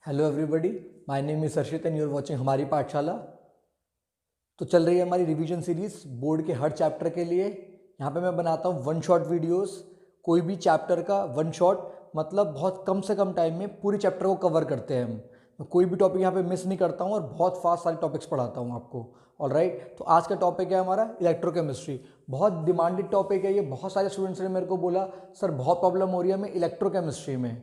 Hello everybody, my name is Harshit and you are watching Hamari Pathshala. तो चल रही है हमारी रिवीजन सीरीज बोर्ड के हर चैप्टर के लिए। यहाँ पे मैं बनाता हूँ वन शॉट वीडियोस। कोई भी चैप्टर का वन शॉट मतलब बहुत कम से कम टाइम में पूरी चैप्टर को कवर करते हैं हम। मैं कोई भी टॉपिक यहाँ पे मिस नहीं करता हूँ और बहुत फास्ट सारे टॉपिक्स पढ़ाता हूँ आपको। ऑलराइट, तो आज का टॉपिक है हमारा इलेक्ट्रोकेमिस्ट्री। बहुत डिमांडेड टॉपिक है ये। बहुत सारे स्टूडेंट्स ने मेरे को बोला सर बहुत प्रॉब्लम हो रही है हमें इलेक्ट्रोकेमिस्ट्री में।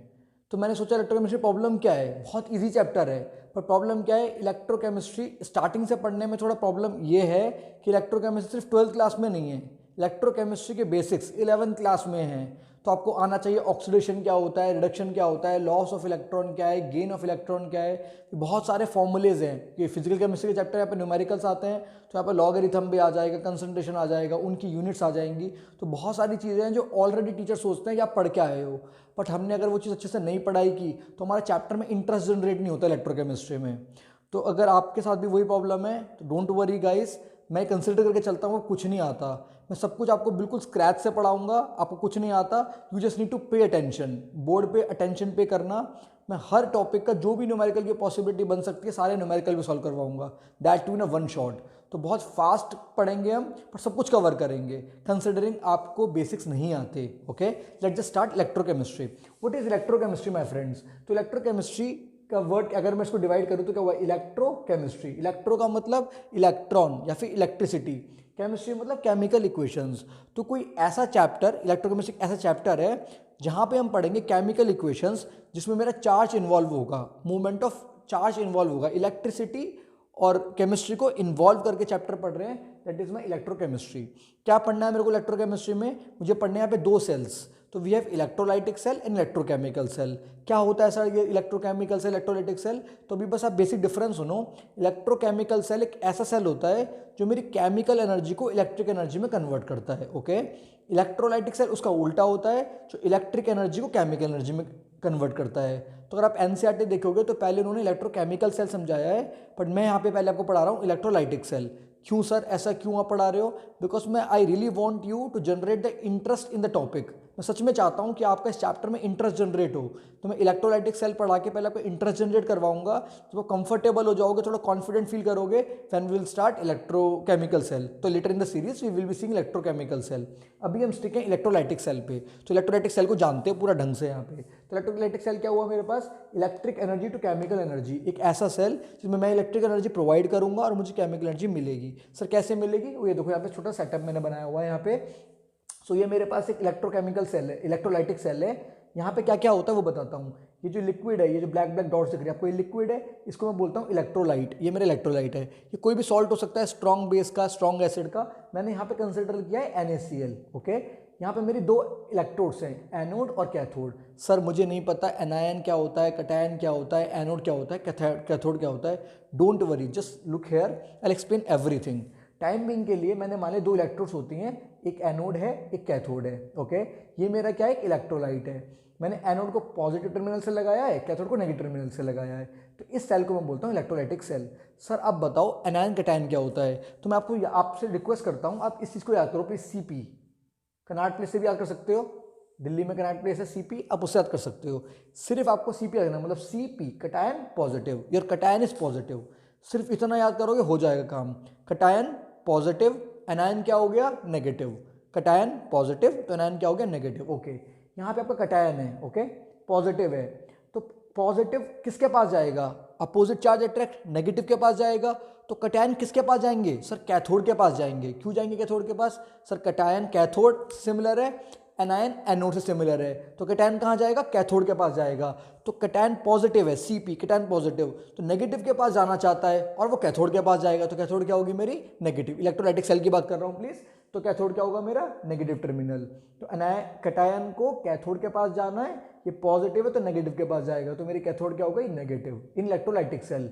तो मैंने सोचा इलेक्ट्रोकेमिस्ट्री प्रॉब्लम क्या है, बहुत इजी चैप्टर है। पर प्रॉब्लम क्या है, इलेक्ट्रोकेमिस्ट्री स्टार्टिंग से पढ़ने में थोड़ा प्रॉब्लम ये है कि इलेक्ट्रोकेमिस्ट्री सिर्फ 12th क्लास में नहीं है। इलेक्ट्रोकेमिस्ट्री के बेसिक्स 11th क्लास में हैं। तो आपको आना चाहिए ऑक्सीडेशन क्या होता है, रिडक्शन क्या होता है, लॉस ऑफ इलेक्ट्रॉन क्या है, गेन ऑफ इलेक्ट्रॉन क्या है। बहुत सारे फॉर्मूलेज हैं कि फिजिकल केमिस्ट्री के चैप्टर यहाँ पे न्यूमेरिकल्स आते हैं तो यहाँ पे लॉगरिथम भी आ जाएगा, कंसंट्रेशन आ जाएगा, उनकी यूनिट्स आ जाएंगी। तो बहुत सारी चीज़ें हैं जो ऑलरेडी टीचर सोचते हैं कि आप पढ़ के आए हो। बट हमने अगर वो चीज़ अच्छे से नहीं पढ़ाई की तो हमारे चैप्टर में इंटरेस्ट जनरेट नहीं होता इलेक्ट्रोकेमिस्ट्री में। तो अगर आपके साथ भी वही प्रॉब्लम है तो डोंट वरी गाइस, मैं कंसिडर करके चलता हूँ कुछ नहीं आता। मैं सब कुछ आपको बिल्कुल स्क्रैच से पढ़ाऊंगा। आपको कुछ नहीं आता, you just need to pay attention. Board पे अटेंशन पे करना। मैं हर टॉपिक का जो भी न्यूमेरिकल की पॉसिबिलिटी बन सकती है सारे न्यूमेरिकल भी सॉल्व करवाऊंगा, that too in a one shot. तो बहुत फास्ट पढ़ेंगे हम पर सब कुछ कवर करेंगे कंसिडरिंग आपको बेसिक्स नहीं आते। Okay, let's just start electrochemistry. What is electrochemistry my friends? तो इलेक्ट्रोकेमिस्ट्री का वर्ड अगर मैं इसको डिवाइड करूँ तो क्या हुआ, इलेक्ट्रोकेमिस्ट्री। इलेक्ट्रो का मतलब इलेक्ट्रॉन या फिर इलेक्ट्रिसिटी, केमिस्ट्री मतलब केमिकल इक्वेशंस। तो कोई ऐसा चैप्टर, इलेक्ट्रोकेमिस्ट्री ऐसा चैप्टर है जहाँ पे हम पढ़ेंगे केमिकल इक्वेशंस जिसमें मेरा चार्ज इन्वॉल्व होगा, मूवमेंट ऑफ चार्ज इन्वॉल्व होगा। इलेक्ट्रिसिटी और केमिस्ट्री को इन्वॉल्व करके चैप्टर पढ़ रहे हैं, दैट इज माई इलेक्ट्रोकेमिस्ट्री। क्या पढ़ना है मेरे को इलेक्ट्रोकेमिस्ट्री में? मुझे पढ़ने यहाँ पे दो सेल्स। तो we have electrolytic cell and electrochemical cell. क्या होता है सर ये इलेक्ट्रोकेमिकल सेल, इलेक्ट्रोलाइटिक सेल? तो अभी बस आप बेसिक डिफरेंस सुनो। इलेक्ट्रोकेमिकल सेल एक ऐसा सेल होता है जो मेरी केमिकल एनर्जी को इलेक्ट्रिक एनर्जी में कन्वर्ट करता है। ओके, इलेक्ट्रोलाइटिक सेल उसका उल्टा होता है जो इलेक्ट्रिक एनर्जी को केमिकल एनर्जी में कन्वर्ट करता है। तो अगर आप एनसीईआरटी देखोगे तो पहले उन्होंने इलेक्ट्रोकेमिकल सेल समझाया है, बट मैं यहाँ पे पहले आपको पढ़ा रहा हूँ इलेक्ट्रोलाइटिक सेल। क्यों सर, ऐसा क्यों आप पढ़ा रहे हो? बिकॉज मैं I really want you to generate the interest in the topic. मैं सच में चाहता हूँ कि आपका इस चैप्टर में इंटरेस्ट जनरेट हो। तो मैं इलेक्ट्रोलाइटिक सेल पढ़ा के पहले आपको इंटरेस्ट जनरेट करवाऊंगा, तो वो कंफर्टेबल हो जाओगे, थोड़ा कॉन्फिडेंट फील करोगे, then we will start electrochemical cell. तो later in the series we will be seeing electrochemical cell. अभी हम स्टिक हैं इलेक्ट्रोलाइटिक सेल पे। तो इलेक्ट्रोलाइटिक सेल को जानते हैं पूरा ढंग से यहाँ पे। तो इलेक्ट्रोलाइटिक सेल क्या हुआ मेरे पास, electric energy to chemical energy, एक ऐसा सेल जिसमें मैं इलेक्ट्रिक एनर्जी प्रोवाइड करूंगा और मुझे केमिकल एनर्जी मिलेगी। सर कैसे मिलेगी? वो ये देखो यहाँ पे छोटा सेटअप मैंने बनाया हुआ है यहाँ पे। सो ये मेरे पास एक इलेक्ट्रोकेमिकल सेल है, इलेक्ट्रोलाइटिक सेल है। यहाँ पे क्या क्या होता है वो बताता हूँ। ये जो लिक्विड है, ये जो ब्लैक ब्लैक डॉट्स दिख रही है आपको, ये लिक्विड है, इसको मैं बोलता हूँ इलेक्ट्रोलाइट। ये मेरा इलेक्ट्रोलाइट है। ये कोई भी सॉल्ट हो सकता है, स्ट्रॉन्ग बेस का, स्ट्रॉन्ग एसिड का। मैंने यहाँ पे कंसिडर किया है NaCl। ओके, यहाँ पे मेरी दो इलेक्ट्रोड्स हैं, एनोड और कैथोड। सर मुझे नहीं पता एनायन क्या होता है, कटायन क्या होता है, एनोड क्या होता है, कैथोड क्या होता है। Don't worry, just look here, I explain everything. Time being के लिए मैंने मान लिया दो इलेक्ट्रोड्स होती हैं, एक एनोड है एक कैथोड है। ओके, ये मेरा क्या है, एक इलेक्ट्रोलाइट है। मैंने एनोड को पॉजिटिव टर्मिनल से लगाया है, कैथोड को नेगेटिव टर्मिनल से लगाया है। तो इस सेल को मैं बोलता हूँ इलेक्ट्रोलाइटिक सेल। सर अब बताओ एनायन कैटायन क्या होता है? तो मैं आपको आपसे रिक्वेस्ट करता हूँ आप इस चीज़ को याद करो प्लीज। CP कनाट प्लेस से भी याद कर सकते हो, दिल्ली में कनाट प्लेस है CP, आप उससे याद कर सकते हो। सिर्फ आपको CP याद करना, मतलब CP cation positive, your cation is positive. सिर्फ इतना याद करोगे हो जाएगा काम। कटायन पॉजिटिव, एनायन क्या हो गया, नेगेटिव। कटायन पॉजिटिव तो एनायन क्या हो गया, नेगेटिव। ओके, यहाँ पे आपका कटायन है, ओके, पॉजिटिव है। तो पॉजिटिव किसके पास जाएगा, अपोजिट चार्ज अट्रैक्ट, नेगेटिव के पास जाएगा। तो कटायन किसके पास जाएंगे? सर कैथोड के पास जाएंगे। क्यों जाएंगे कैथोड के पास? सर कटायन कैथोड सिमिलर है, एनायन एनोड से सिमिलर है। तो कटायन कहाँ जाएगा, कैथोड के पास जाएगा। तो कटायन पॉजिटिव है, CP कटायन पॉजिटिव, तो नेगेटिव के पास जाना चाहता है और वो कैथोड के पास जाएगा। तो कैथोड क्या होगी मेरी, नेगेटिव। इलेक्ट्रोलाइटिक सेल की बात कर रहा हूँ प्लीज। तो कैथोड क्या होगा मेरा, नेगेटिव टर्मिनल। तो कटायन को कैथोड के पास जाना है, ये पॉजिटिव है तो नेगेटिव के पास जाएगा। तो मेरी कैथोड क्या होगा, नेगेटिव इन इलेक्ट्रोलाइटिक सेल।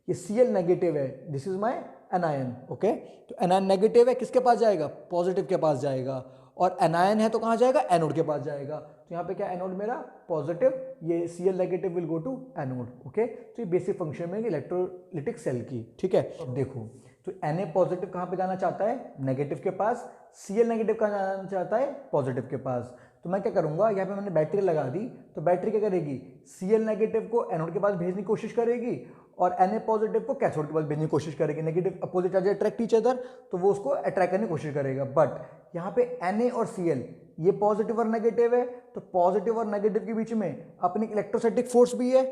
ये Cl नेगेटिव है, this is my anion. Okay, तो एनायन नेगेटिव है, किसके पास जाएगा, पॉजिटिव के पास जाएगा। और एनायन है तो कहाँ जाएगा, एनोड के पास जाएगा। तो यहाँ पे क्या, एनोड मेरा पॉजिटिव, ये Cl negative will go to anode. Okay, तो ये बेसिक फंक्शन में इलेक्ट्रोलाइटिक सेल की। ठीक है, अब देखो तो Na पॉजिटिव कहाँ पे जाना चाहता है, नेगेटिव के पास। Cl नेगेटिव कहाँ जाना चाहता है, पॉजिटिव के पास। तो मैं क्या करूँगा, यहाँ पे मैंने बैटरी लगा दी, तो बैटरी क्या करेगी, Cl नेगेटिव को एनोड के पास भेजने की कोशिश करेगी और Na पॉजिटिव को कैथोड के पास भेजने की कोशिश करेगी। Negative opposite charge attract each other, तो वो उसको अट्रैक्ट करने की कोशिश करेगा। बट यहाँ पे Na और Cl ये पॉजिटिव और नेगेटिव है, तो पॉजिटिव और नेगेटिव के बीच में अपनी इलेक्ट्रोस्टैटिक फोर्स भी है,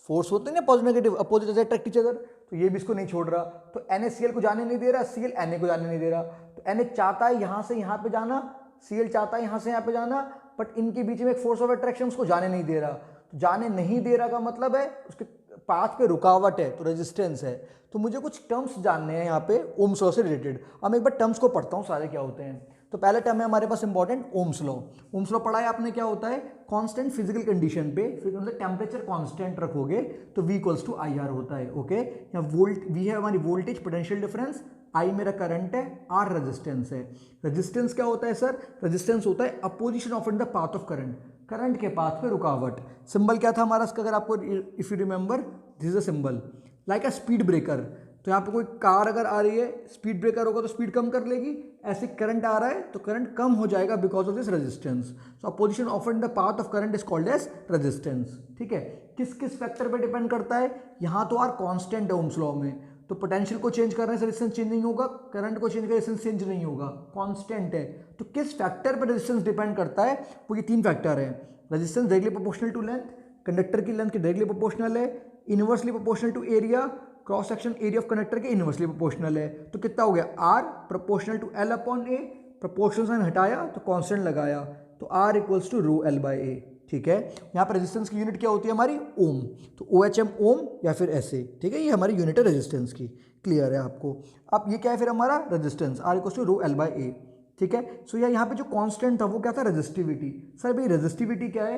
फोर्स होते हैं ना positive negative opposite charge attract each other, तो ये भी इसको नहीं छोड़ रहा। तो NaCl को जाने नहीं दे रहा, Cl Na को जाने नहीं दे रहा। तो Na चाहता है यहाँ से यहाँ पे जाना, Cl चाहता है यहाँ से यहाँ पे जाना, बट इनके बीच में एक फोर्स ऑफ अट्रैक्शन उसको जाने नहीं दे रहा। तो जाने नहीं दे रहा का मतलब है उसके पाथ पे रुकावट है, तो रेजिस्टेंस है। तो मुझे कुछ टर्म्स जानने हैं यहाँ पे ओम्स लॉ से रिलेटेड। अब मैं एक बार टर्म्स को पढ़ता हूँ सारे क्या होते हैं। तो पहला टर्म है हमारे पास important Ohm's law. Ohm's law पढ़ा है आपने, क्या होता है, कांस्टेंट फिजिकल कंडीशन पे फिर मतलब टेम्परेचर कांस्टेंट रखोगे तो V इक्वल्स टू IR होता है। ओके, यहाँ वोल्ट V है हमारी वोल्टेज पोटेंशियल डिफरेंस, I मेरा करंट है, R रेजिस्टेंस है। रेजिस्टेंस क्या होता है सर, रेजिस्टेंस होता है opposition of in the path of current, current के पाथ पे रुकावट। सिंबल क्या था हमारा इसका, अगर आपको if you remember, this is a symbol like a speed breaker. तो यहाँ पे कोई कार अगर आ रही है, स्पीड ब्रेकर होगा तो स्पीड कम कर लेगी, ऐसे करंट आ रहा है तो करंट कम हो जाएगा because of this resistance. So opposition of in the path of current is called as resistance. ठीक है, किस किस फैक्टर पे डिपेंड करता है, यहाँ तो आर कांस्टेंट है ओम्स लॉ में, तो पोटेंशियल को चेंज करने से रेजिस्टेंस चेंज नहीं होगा, करंट को चेंज करने से रेजिस्टेंस चेंज नहीं होगा, कांस्टेंट है। तो किस फैक्टर पर रेजिस्टेंस डिपेंड करता है, वो ये तीन फैक्टर है। Resistance directly proportional to length, conductor की लेंथ की डायरेक्टली प्रोपोर्शनल है, inversely proportional to area, cross section area of conductor के इनवर्सली प्रोपोर्शनल है। तो कितना हो गया, R proportional to L upon A, proportional sign हटाया तो कांस्टेंट लगाया, तो R equals to rho L by A. ठीक है, यहाँ पर रेजिस्टेंस की यूनिट क्या होती है हमारी, ओम, तो OHM ओम या फिर ऐसे। ठीक है, ये हमारी यूनिट है रेजिस्टेंस की, क्लियर है आपको। अब ये क्या है फिर हमारा resistance, R equals to rho L by A. ठीक है, सो यहाँ पे जो कांस्टेंट था वो क्या था, रेजिस्टिविटी। सर भाई रेजिस्टिविटी क्या है,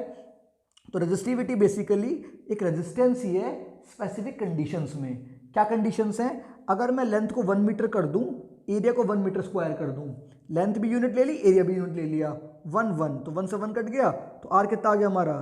तो रेजिस्टिविटी बेसिकली एक रेजिस्टेंस ही है स्पेसिफिक कंडीशंस में। क्या कंडीशंस हैं, अगर मैं लेंथ को 1 मीटर कर दूं, एरिया को 1 मीटर स्क्वायर कर दूं, लेंथ भी यूनिट ले ली, एरिया भी यूनिट ले लिया, 1 1, तो 1 से 1 कट गया, तो R कितना आ गया हमारा,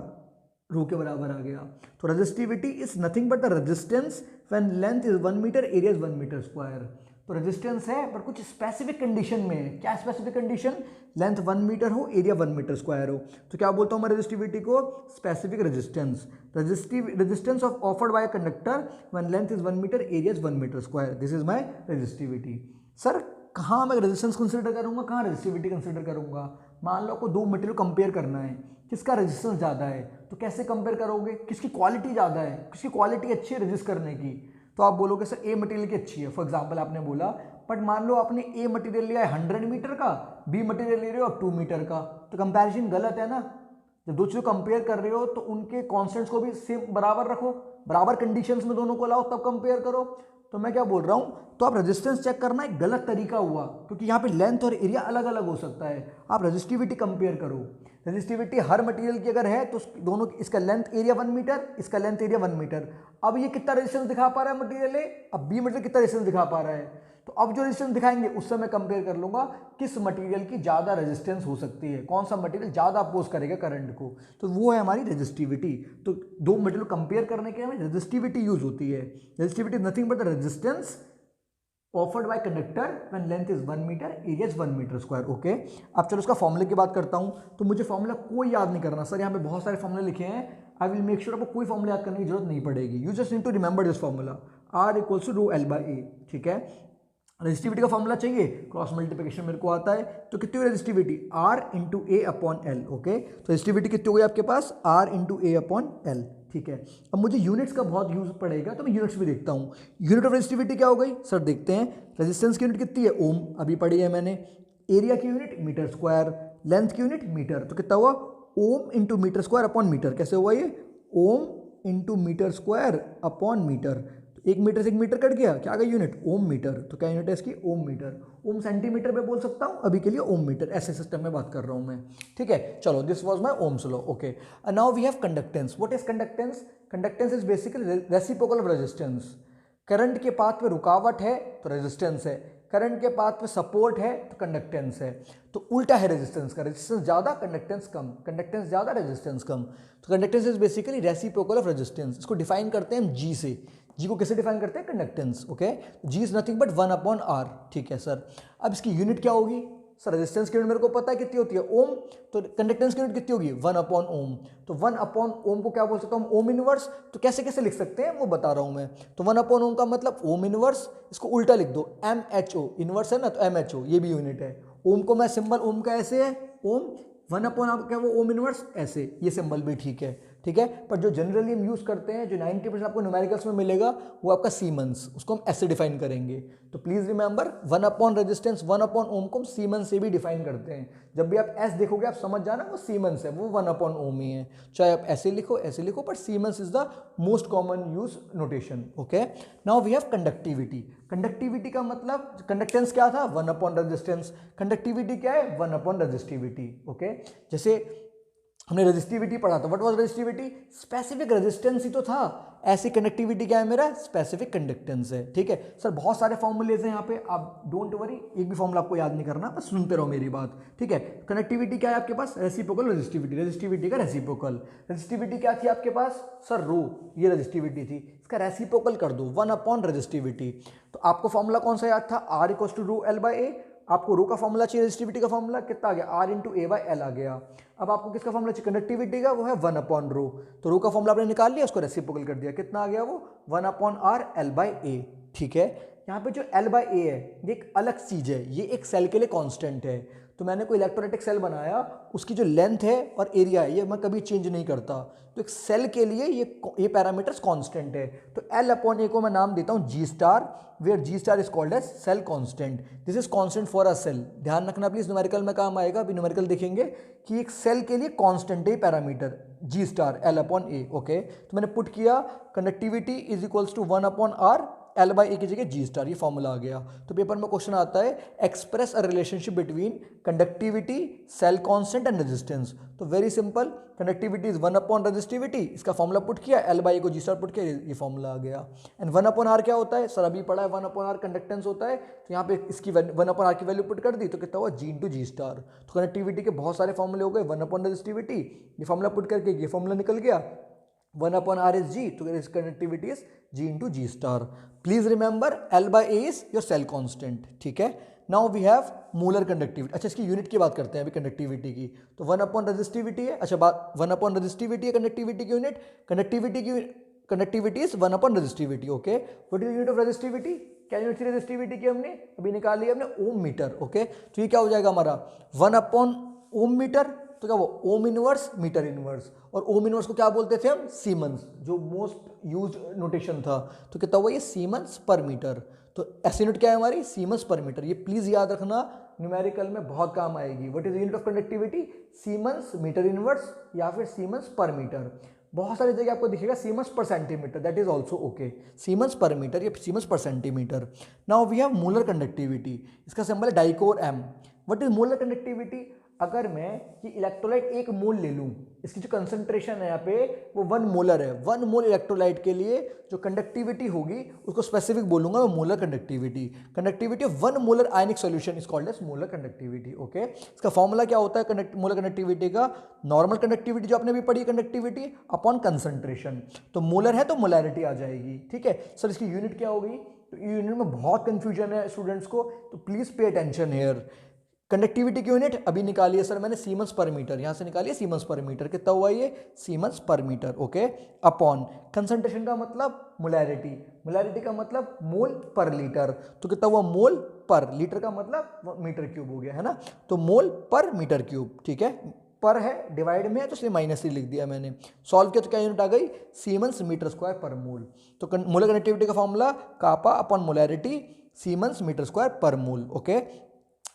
रो के बराबर आ गया। तो resistivity is nothing but the resistance when length is 1 metre, area is 1 metre square. तो रेजिस्टेंस है पर कुछ स्पेसिफिक कंडीशन में है। क्या स्पेसिफिक कंडीशन, लेंथ 1 मीटर हो, एरिया 1 मीटर स्क्वायर हो, तो क्या बोलता हूँ मैं रेजिस्टिविटी को, specific resistance. Resistance of offered by conductor when length is 1 metre, area is 1 metre square, this is my resistivity. Sir कहाँ मैं रेजिस्टेंस कंसिडर करूँगा, कहाँ रेजिस्टिविटी कंसिडर करूँगा। मान लो आपको दो मटेरियल कंपेयर करना है, किसका रेजिस्टेंस ज़्यादा है, तो कैसे कंपेयर करोगे, किसकी क्वालिटी ज़्यादा है, किसकी क्वालिटी अच्छी है रेजिस्ट करने की, तो आप बोलोगे सर ए मटेरियल की अच्छी है, फॉर एग्जांपल आपने बोला। बट मान लो आपने ए मटेरियल लिया है 100 मीटर का, बी मटेरियल ले रहे हो आप 2 मीटर का, तो कंपैरिजन गलत है ना। जब दो चीज़ों कंपेयर कर रहे हो तो उनके कॉन्स्टेंट्स को भी सेम बराबर रखो, बराबर कंडीशंस में दोनों को लाओ तब कंपेयर करो। तो मैं क्या बोल रहा हूँ, तो आप रेजिस्टेंस चेक करना एक गलत तरीका हुआ, क्योंकि यहाँ पे लेंथ और एरिया अलग अलग हो सकता है। आप रेजिस्टिविटी कंपेयर करो, रेजिस्टिविटी हर मटेरियल की अगर है तो दोनों, इसका लेंथ एरिया 1 मीटर, इसका लेंथ एरिया 1 मीटर। अब ये कितना रेजिस्टेंस दिखा पा रहा है मटेरियल ए, अब बी मटेरियल कितना रेजिस्टेंस दिखा पा रहा है, तो अब जो रेजिस्टेंस दिखाएंगे उससे मैं कंपेयर कर लूंगा किस मटेरियल की ज़्यादा रेजिस्टेंस हो सकती है, कौन सा मटेरियल ज़्यादा अपोज करेगा करंट को, तो वो है हमारी रेजिस्टिविटी। तो दो मटेरियल कंपेयर करने के लिए रेजिस्टिविटी यूज होती है। Resistivity nothing but the resistance offered by conductor when length is 1 metre, area is 1 metre square. Okay, अब चलो उसका फॉर्मूले की बात करता हूँ। तो मुझे फॉर्मूला कोई याद नहीं करना सर, यहाँ पे बहुत सारे फॉर्मूले लिखे हैं, आई विल मेक श्योर आपको कोई फॉर्मूला याद करने की जरूरत नहीं पड़ेगी, you just need to remember this formula, R equals to rho L by A. ठीक है, रेजिस्टिविटी का फॉर्मूला चाहिए, क्रॉस मल्टीप्लिकेशन मेरे को आता है, तो कितनी हुई resistivity, R into A upon L. Okay, तो रेजिस्टिविटी कितनी हो गई आपके पास, R into A upon L. ठीक है, अब मुझे यूनिट्स का बहुत यूज पड़ेगा तो मैं यूनिट्स भी देखता हूँ। यूनिट ऑफ रेजिस्टिविटी क्या हो गई सर, देखते हैं। रेजिस्टेंस की यूनिट कितनी है, ओम, अभी पढ़ी है मैंने। एरिया की यूनिट मीटर स्क्वायर, लेंथ की यूनिट मीटर, तो कितना हुआ, ohm into metre square upon metre. कैसे हुआ ये, ohm into metre square upon metre, तो 1 मीटर से 1 मीटर कट गया, क्या आ गई यूनिट, ओम मीटर। तो क्या यूनिट है इसकी, ओम मीटर। ओम सेंटीमीटर पे बोल सकता हूँ, अभी के लिए ओम मीटर, ऐसे सिस्टम में बात कर रहा हूँ मैं। ठीक है, चलो this was my ohm's law. Okay, now we have conductance. What is conductance, conductance is basically reciprocal of resistance. Current के पाथ पे रुकावट है तो रेजिस्टेंस है, करंट के पाथ पे सपोर्ट है तो कंडक्टेंस है। तो उल्टा है रेजिस्टेंस का, रेजिस्टेंस ज़्यादा कंडक्टेंस कम, कंडक्टेंस ज़्यादा रेजिस्टेंस कम। तो conductance is basically reciprocal of resistance. इसको डिफाइन करते हैं हम जी से। जी को कैसे डिफाइन करते हैं, conductance. Okay, G is nothing but 1 upon R. ठीक है सर, अब इसकी यूनिट क्या होगी, सर रेजिस्टेंस की यूनिट मेरे को पता है कितनी होती है, ओम, तो कंडक्टेंस की यूनिट कितनी होगी, 1 अपॉन ओम। तो 1 अपॉन ओम को क्या बोल सकता हूँ, ओम इनवर्स। तो कैसे कैसे लिख सकते हैं वो बता रहा हूँ मैं। तो 1 अपॉन ओम का मतलब ओम इनवर्स, इसको उल्टा लिख दो, MHO, इनवर्स है ना तो MHO, ये भी यूनिट है। ओम को मैं सिंबल ओम का ऐसे है, ओम 1 अपॉन आपका क्या वो ओम इनवर्स ऐसे, ये सिंबल भी ठीक है, ठीक है। पर जो जनरली हम यूज़ करते हैं, जो 90% आपको न्यूमेरिकल्स में मिलेगा वो आपका सीमेंस, उसको हम ऐसे डिफाइन करेंगे। तो please remember 1 upon resistance 1 upon ohm को हम सीमेंस से भी डिफाइन करते हैं। जब भी आप एस देखोगे आप समझ जाना वो सीमेंस है, वो 1 अपॉन ओम ही है। चाहे आप ऐसे लिखो, पर siemens is the most common use notation. Okay, now we have conductivity. Conductivity का मतलब, कंडक्टेंस क्या था, 1 अपॉन रेजिस्टेंस। कंडक्टिविटी क्या है, 1 अपॉन रेजिस्टिविटी। ओके, जैसे हमने रेजिस्टिविटी पढ़ा था, what was resistivity, specific resistance ही तो था। ऐसी कंडक्टिविटी क्या है मेरा, स्पेसिफिक कंडक्टेंस है, ठीक है। सर बहुत सारे फॉर्मूलेज हैं यहाँ पे, आप डोंट वरी, एक भी फॉर्मूला आपको याद नहीं करना, बस सुनते रहो मेरी बात, ठीक है। कनेक्टिविटी क्या है आपके पास, रेसिप्रोकल रेजिस्टिविटी, रेजिस्टिविटी का रेसिप्रोकल। रेजिस्टिविटी क्या थी आपके पास, सर रो, ये रेजिस्टिविटी थी, इसका रेसिप्रोकल कर दो 1 अपॉन रेजिस्टिविटी। तो आपको फॉर्मूला कौन सा याद था, R equals to rho L by A. आपको रो का फॉर्मूला चाहिए, रेजिस्टिविटी का फॉर्मूला कितना आ गया, R into A by L आ गया। अब आपको किसका फॉर्मूला चाहिए, कंडक्टिविटी का, वो है 1 अपॉन रो। तो रो का फॉर्मूला आपने निकाल लिया, उसको रेसिप्रोकल कर दिया, कितना आ गया वो 1 upon R L by A, ठीक है। यहाँ पे जो एल बाई ए है ये एक अलग चीज है, ये एक सेल के लिए कांस्टेंट है। तो मैंने कोई इलेक्ट्रोलाइटिक सेल बनाया, उसकी जो लेंथ है और एरिया है ये मैं कभी चेंज नहीं करता। तो एक सेल के लिए ये पैरामीटर्स कांस्टेंट है। तो एल अपॉन ए को मैं नाम देता हूँ G star, where G star is called as cell constant. This is constant for a cell. ध्यान रखना प्लीज, न्यूमेरिकल में काम आएगा, अभी न्यूमेरिकल देखेंगे कि एक सेल के लिए कांस्टेंट है parameter G star L upon A. Okay, तो मैंने पुट किया conductivity is equals to 1 upon R L by A की जगह जी स्टार, ये फॉर्मूला आ गया। तो पेपर में क्वेश्चन आता है express a relationship between conductivity, cell constant and resistance. तो very simple, conductivity is 1 upon resistivity, इसका फॉर्मूला पुट किया, एल बाई ए को जी स्टार पुट किया, ये फॉर्मूला आ गया। एंड 1 अपॉन आर क्या होता है, सर अभी पढ़ा है, 1 अपॉन आर कंडक्टेंस होता है। तो यहाँ पे इसकी 1 अपॉन आर की वैल्यू पुट कर दी, तो कितना हुआ जी इंटू जी स्टार। तो कनेक्टिविटी के बहुत सारे फॉर्मूले हो गए, 1 अपॉन रेजिस्टिविटी, ये फॉर्मूला पुट करके ये फॉर्मूला निकल गया, 1 अपॉन आर इज जी, तो connectivity is G into G star. Please remember L by A is your cell constant, ठीक है। Now we have molar conductivity. अच्छा, इसकी यूनिट की बात करते हैं अभी कंडक्टिविटी की। तो 1 अपॉन रेजिस्टिविटी है, अच्छा बात 1 अपॉन रेजिस्टिविटी है कंडक्टिविटी की unit, conductivity is 1 upon resistivity. Okay, what is unit of resistivity, क्या यूनिट थी रेजिस्टिविटी की, हमने अभी निकाली हमने ओम मीटर। ओके, तो ये क्या हो जाएगा हमारा 1 अपॉन ओम मीटर, तो क्या वो ओम इनवर्स मीटर इनवर्स, और ओम इनवर्स को क्या बोलते थे हम, सीमेंस, जो मोस्ट यूज्ड नोटेशन था। तो कितना हुआ ये सीमेंस पर मीटर। तो ऐसी यूनिट क्या है हमारी, सीमेंस पर मीटर। ये प्लीज याद रखना, न्यूमेरिकल में बहुत काम आएगी। What is unit of conductivity, siemens metre inverse या फिर सीमेंस पर मीटर। बहुत सारी जगह आपको दिखेगा siemens per centimetre, that is also okay, siemens per metre या siemens per centimetre. Now we have molar conductivity, इसका सिंबल है डाइकोर M. What is molar conductivity, अगर मैं ये इलेक्ट्रोलाइट 1 मोल ले लूँ, इसकी जो कंसंट्रेशन है यहाँ पे वो 1 मोलर है, 1 मोल इलेक्ट्रोलाइट के लिए जो कंडक्टिविटी होगी उसको स्पेसिफिक बोलूंगा मैं molar conductivity. Conductivity of 1 molar ionic solution is called as molar conductivity. Okay, इसका फॉर्मूला क्या होता है मोलर कंडक्टिविटी का, नॉर्मल कंडक्टिविटी जो आपने भी पढ़ी कंडक्टिविटी अपॉन कंसंट्रेशन। तो मोलर है तो मोलैरिटी आ जाएगी, ठीक है। सर इसकी यूनिट क्या होगी, तो यूनिट में बहुत कंफ्यूजन है स्टूडेंट्स को, तो please pay attention here. Conductivity की यूनिट अभी निकाली है सर मैंने, सीमेंस पर मीटर, यहां से निकालिए सीमेंस पर मीटर, कितना हुआ ये siemens per metre. Okay, upon concentration का मतलब मोलैरिटी, मोलैरिटी का मतलब मोल पर लीटर, तो कितना हुआ मोल पर लीटर का मतलब मीटर क्यूब हो गया, है ना। तो मोल पर मीटर क्यूब, ठीक है, पर है डिवाइड में है तो इसलिए माइनस ही लिख दिया मैंने। सॉल्व किया तो क्या यूनिट आ गई, सीमेंस मीटर स्क्वायर पर मोल। तो मोलर कनेक्टिविटी का formula kappa upon molarity siemens metre square पर मोल। ओके,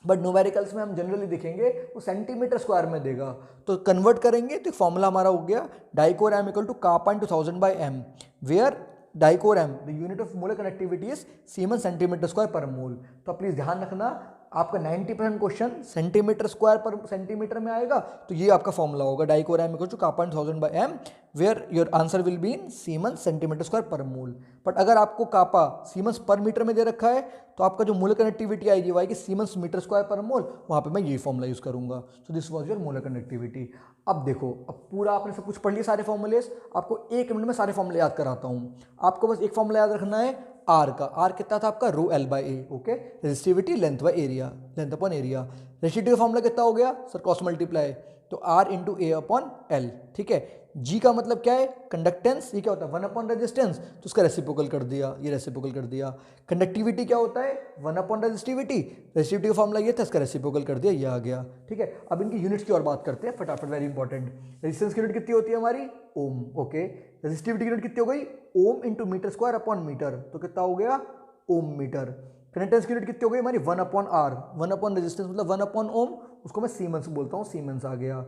बट न्यूमेरिकल्स में हम जनरली देखेंगे वो सेंटीमीटर स्क्वायर में देगा, तो कन्वर्ट करेंगे तो फॉर्मूला हमारा हो गया डाइकोर M equal to kappa into 1000 by M, where डाइकोर M the unit of molar connectivity is siemens centimetre square पर मोल। तो प्लीज ध्यान रखना, आपका 90% question centimetre square per centimetre में आएगा, तो ये आपका फॉर्मूला होगा डाइकोर M equal to kappa into 1000 by M, where your answer will be in siemens centimetre square पर मोल। बट अगर आपको कापा सीमेंस पर मीटर में दे रखा है तो आपका जो मोलर कनेक्टिविटी आएगी वो आएगी सीमेंस मीटर स्क्वायर पर मोल, वहाँ पे मैं ये फॉर्मूला यूज करूंगा। So this was your molar connectivity. अब देखो, अब पूरा आपने सब कुछ पढ़ लिया सारे फॉर्मूलेस, आपको 1 मिनट में सारे फॉर्मूले याद कराता हूँ। आपको बस एक फॉर्मूला याद रखना है, आर का, आर कितना था आपका rho L by A, okay. Resistivity length by area, length upon area. Resistivity का फॉर्मूला कितना हो गया सर, क्रॉस मल्टीप्लाई, तो R into A upon L, ठीक है। जी का मतलब क्या है, कंडक्टेंस, ये क्या होता है 1 अपॉन रेजिस्टेंस, तो उसका रेसिप्रोकल कर दिया, ये रेसिप्रोकल कर दिया। कंडक्टिविटी क्या होता है 1 अपॉन रेजिस्टिविटी, रेजिस्टिविटी का फॉर्मूला ये था, इसका रेसिप्रोकल कर दिया, ये आ गया, ठीक है। अब इनकी यूनिट्स की और बात करते हैं फटाफट, वेरी इंपॉर्टेंट। रेजिस्टेंस की यूनिट कितनी होती है हमारी, ओम, ओके। रेजिस्टिविटी की यूनिट कितनी हो गई, ohm into metre square upon metre, तो कितना हो गया ओम मीटर। कंडक्टेंस की यूनिट कितनी हो गई हमारी 1 अपॉन आर, 1 अपॉन रेजिस्टेंस मतलब 1 अपॉन ओम, उसको मैं सीमेंस बोलता हूँ, सीमेंस आ गया।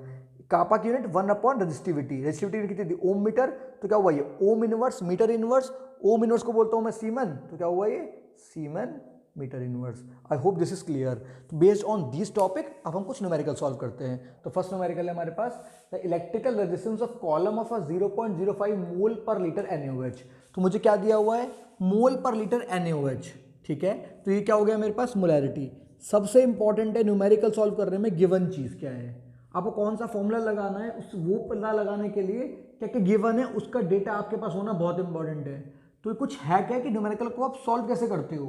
कापा की यूनिट 1 अपॉन रेजिस्टिविटी, रेजिस्टिविटी कितनी थी ओम मीटर, तो क्या हुआ ये ohm inverse metre inverse, ohm inverse को बोलता हूँ मैं सीमन, तो क्या हुआ ये siemens metre inverse. I hope this is clear. तो बेस्ड ऑन दिस टॉपिक अब हम कुछ न्यूमेरिकल सॉल्व करते हैं। तो फर्स्ट न्यूमेरिकल है हमारे पास, the electrical resistance of column of a 0.05 mole पर लीटर NaOH। तो मुझे क्या दिया हुआ है, मोल पर लीटर NaOH, ठीक है। तो ये क्या हो गया मेरे पास, मोलैरिटी। सबसे इंपॉर्टेंट है न्यूमेरिकल सॉल्व करने में गिवन चीज़ क्या है, आपको कौन सा फॉर्मूला लगाना है, उस वो पता लगाने के लिए क्या क्या गिवन है उसका डेटा आपके पास होना बहुत इंपॉर्टेंट है। तो कुछ हैक है कि न्यूमेरिकल को आप सॉल्व कैसे करते हो।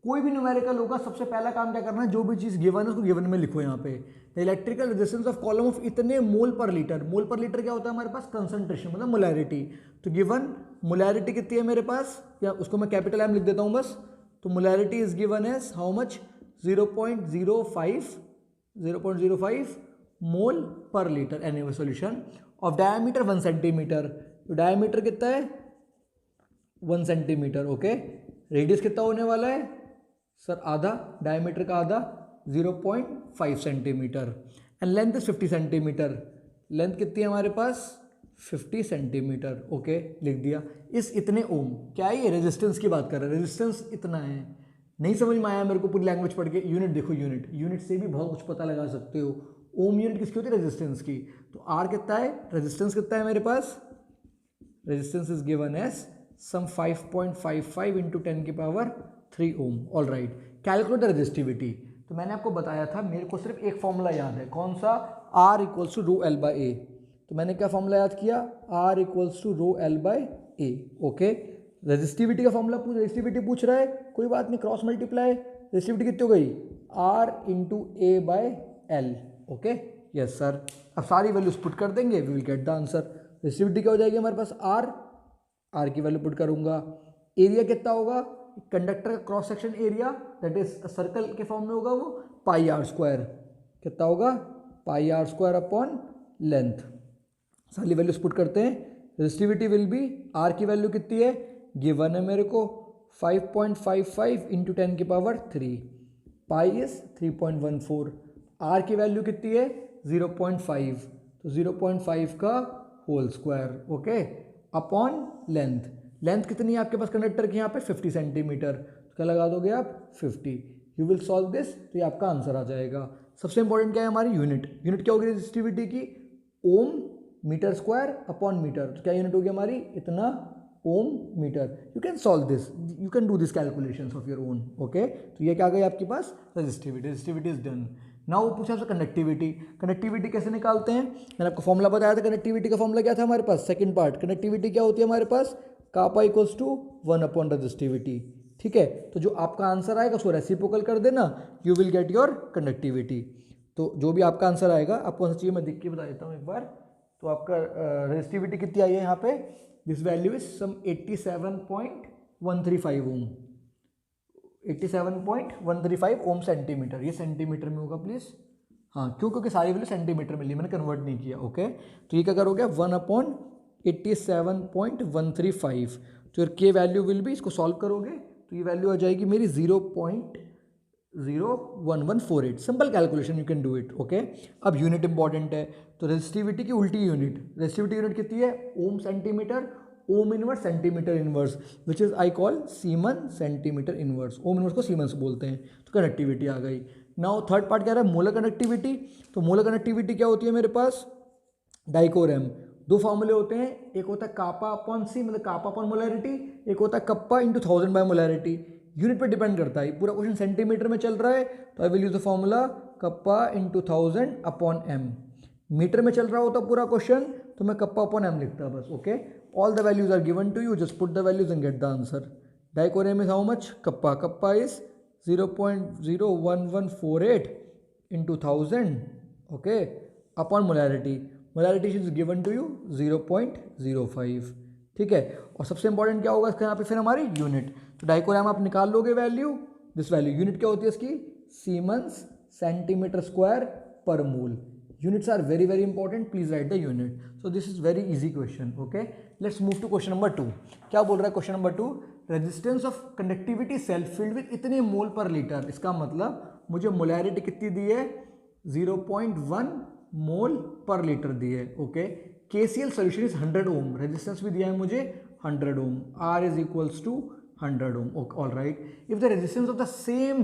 कोई भी न्यूमेरिकल होगा सबसे पहला काम क्या करना है, जो भी चीज़ गिवन है उसको गिवन में लिखो यहाँ पे। The electrical resistance of column of इतने मोल पर लीटर, मोल पर लीटर क्या होता है हमारे पास, कंसंट्रेशन मतलब मोलैरिटी। तो गिवन मोलैरिटी कितनी है मेरे पास, या उसको मैं कैपिटल एम लिख देता हूँ बस। तो molarity is given as how much, 0.05 mole पर litre NaOH solution of diameter 1 centimetre. तो डायमीटर कितना है 1 सेंटीमीटर, ओके। रेडियस कितना होने वाला है सर, आधा, डायमीटर का आधा 0.5 centimetre, and length is 50 centimetre. Length कितनी है हमारे पास 50 सेंटीमीटर, ओके, लिख दिया। इस इतने ओम, क्या है ये रेजिस्टेंस की बात कर रहे हैं, रेजिस्टेंस इतना है। नहीं समझ में आया मेरे को पूरी लैंग्वेज पढ़ के, यूनिट देखो, यूनिट, यूनिट से भी बहुत कुछ पता लगा सकते हो। ओम यूनिट किसकी होती है, रेजिस्टेंस की। तो आर कितना है, रेजिस्टेंस कितना है मेरे पास, resistance is given as some 5.55 into 10 की power 3 ohm, all right. Calculate the resistivity. तो मैंने आपको बताया था मेरे को सिर्फ एक फॉर्मूला याद है, कौन सा, R equals to rho L by A. तो मैंने क्या फॉर्मूला याद किया, R equals to rho L by A, okay. Resistivity का फॉर्मूला रेजिस्टिविटी पूछ रहा है, कोई बात नहीं, क्रॉस मल्टीप्लाई, रेजिस्टिविटी कितनी हो गई, R into A by L, okay, yes sir. अब सारी वैल्यूज पुट कर देंगे, we will get the answer. Resistivity क्या हो जाएगी हमारे पास, आर, आर की वैल्यू पुट करूंगा। एरिया कितना होगा, कंडक्टर का cross section area, that is circle के फॉर्म में होगा वो, पाई आर स्क्वायर, कितना होगा pi R square upon length. सारी वैल्यूज पुट करते हैं। रेजिस्टिविटी विल बी, आर की वैल्यू कितनी है, गिवन है मेरे को 5.55 इंटू 10 की पावर 3, पाई इज 3.14, आर की वैल्यू कितनी है 0.5, तो 0.5 का whole square, okay, upon length. Length कितनी है आपके पास कंडक्टर की यहाँ पे 50 सेंटीमीटर, तो क्या लगा दोगे आप 50। यू विल सॉल्व दिस, तो ये आपका आंसर आ जाएगा। सबसे इंपॉर्टेंट क्या है हमारी यूनिट, यूनिट क्या होगी रेजिस्टिविटी की, ohm metre square upon metre. तो क्या यूनिट होगी हमारी, इतना ohm metre. You can solve this, you can do this calculations of your own, okay. तो ये क्या गई आपके पास resistivity, resistivity is done. Now पूछा आपसे कंडक्टिविटी, कंडक्टिविटी कैसे निकालते हैं, मैंने आपको फॉर्मूला बताया था। कंडक्टिविटी का फॉर्मूला क्या था हमारे पास, सेकंड पार्ट, कंडक्टिविटी क्या होती है हमारे पास, कापा इक्वल्स टू 1 अपॉन रेजिस्टिविटी, ठीक है। तो जो आपका आंसर आएगा उसको रेसिप्रोकल कर देना, you will get your conductivity. तो जो भी आपका आंसर आएगा, आपको आंसर चाहिए मैं देख के बता देता हूँ एक बार। तो आपका रेजिस्टिविटी कितनी आई है यहाँ पे, this value is some 87.135 ohm, 87.135 ohm centimetre, ये सेंटीमीटर में होगा प्लीज, हाँ क्यों, क्योंकि सारी वैल्यू सेंटीमीटर में ली, मैंने कन्वर्ट नहीं किया, ओके। तो ये क्या करोगे 1 अपॉन 87.135, तो योर के वैल्यू विल भी, इसको सॉल्व करोगे तो ये वैल्यू आ जाएगी मेरी 0.01148, simple calculation, you can do it, okay. अब यूनिट इंपॉर्टेंट है, तो रेजिस्टिविटी की उल्टी यूनिट, रेजिस्टिविटी यूनिट कितनी है, ohm centimetre, ohm inverse centimetre inverse, which is I call siemen centimetre inverse, ohm inverse को सीमन से बोलते हैं। तो कनेक्टिविटी आ गई। नाउ थर्ड पार्ट क्या रहा है, मोलर कनेक्टिविटी। तो मोलर कनेक्टिविटी क्या होती है मेरे पास, डाइकोरम, दो फॉर्मूले होते हैं, एक होता है कापा अपॉन सी, मतलब कापा अपॉन मोलैरिटी, एक होता है kappa into 1000 by molarity. Unit पे डिपेंड करता है, पूरा क्वेश्चन सेंटीमीटर में चल रहा है तो I will use the formula kappa into 1000 upon M. Metre में चल रहा होता पूरा क्वेश्चन तो मैं कप्पा अपॉन एम लिखता बस, okay. All the values are given to you, just put the values and get the answer. Dicorium is how much? Kappa. Kappa is 0.01148 into 1000, okay, upon molarity. Molarity is given to you 0.05, ठीक है। और सबसे important क्या होगा इसका यहाँ पे फिर हमारी यूनिट। तो डाइकोरियम आप निकाल लोगे वैल्यू, दिस वैल्यू यूनिट क्या होती है इसकी? सीमेंस सेंटीमीटर स्क्वायर पर मोल। Units are very very important, please write the unit. So this is very easy question, okay. Let's move to question number 2. क्या बोल रहा है question number 2? Resistance of conductivity cell filled with इतने mole पर litre. इसका मतलब मुझे molarity कितनी दी है? 0.1 मोल पर लीटर दी है, okay. KCl solution is 100 ohm, resistance भी दिया है मुझे 100 ohm, R is equals to 100 ohm, all right. If the resistance of the same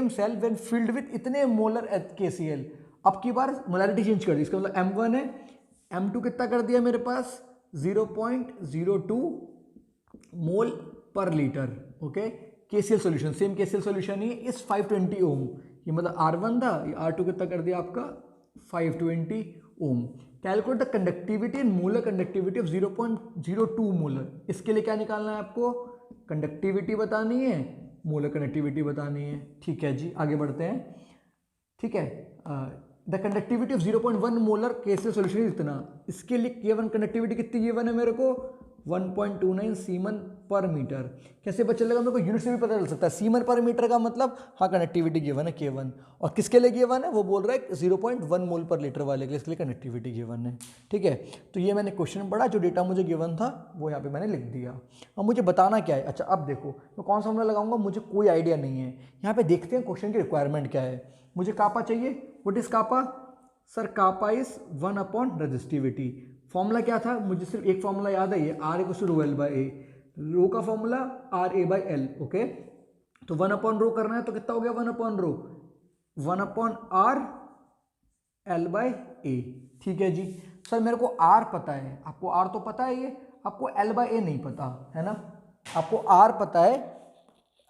cell when filled with इतने मोलर KCl, अब की बार मोलैरिटी चेंज कर दी, इसका मतलब M1 है, M2 कितना कर दिया मेरे पास? 0.02 मोल पर litre, okay. KCl solution, same KCl solution ही इस 520 ओम, ये मतलब R1 था, ये R2 कितना कर दिया आपका? 520 ohm. Calculate the conductivity and molar conductivity of 0.02 molar. इसके लिए क्या निकालना है आपको? कंडक्टिविटी बतानी है, मोलर कंडक्टिविटी बतानी है, ठीक है जी। आगे बढ़ते हैं, ठीक है। The conductivity of 0.1 molar KCl solution इतना, इसके लिए K1 कंडक्टिविटी कितनी गिवन है मेरे को? 1.29 सीमन पर मीटर। कैसे पता चलेगा मेरे को? यूनिट से भी पता चल सकता है। सीमन पर मीटर का मतलब हाँ कंडक्टिविटी गिवन है K1, और किसके लिए गिवन है? वो बोल रहा है 0.1 मोल पर लीटर वाले के लिए, इसके लिए कंडक्टिविटी गिवन है, ठीक है। तो ये मैंने क्वेश्चन पढ़ा, जो डेटा मुझे गिवन था वो यहाँ पे मैंने लिख दिया। अब मुझे बताना क्या है? अच्छा अब देखो मैं कौन सा फॉर्मूला लगाऊंगा, मुझे कोई आइडिया नहीं है। यहाँ पे देखते हैं क्वेश्चन की रिक्वायरमेंट क्या है। मुझे कापा चाहिए, what is kappa? Sir kappa is 1 upon resistivity. Formula क्या था? मुझे सिर्फ एक फॉर्मूला याद है, ये R equal to rho L by A, rho का formula R A by L, okay. तो 1 अपॉन रो करना है तो कितना हो गया? 1 upon rho 1 upon R L by A, ठीक है जी। सर मेरे को R पता है, आपको R तो पता है, ये आपको L बाई ए नहीं पता है ना? आपको R पता है,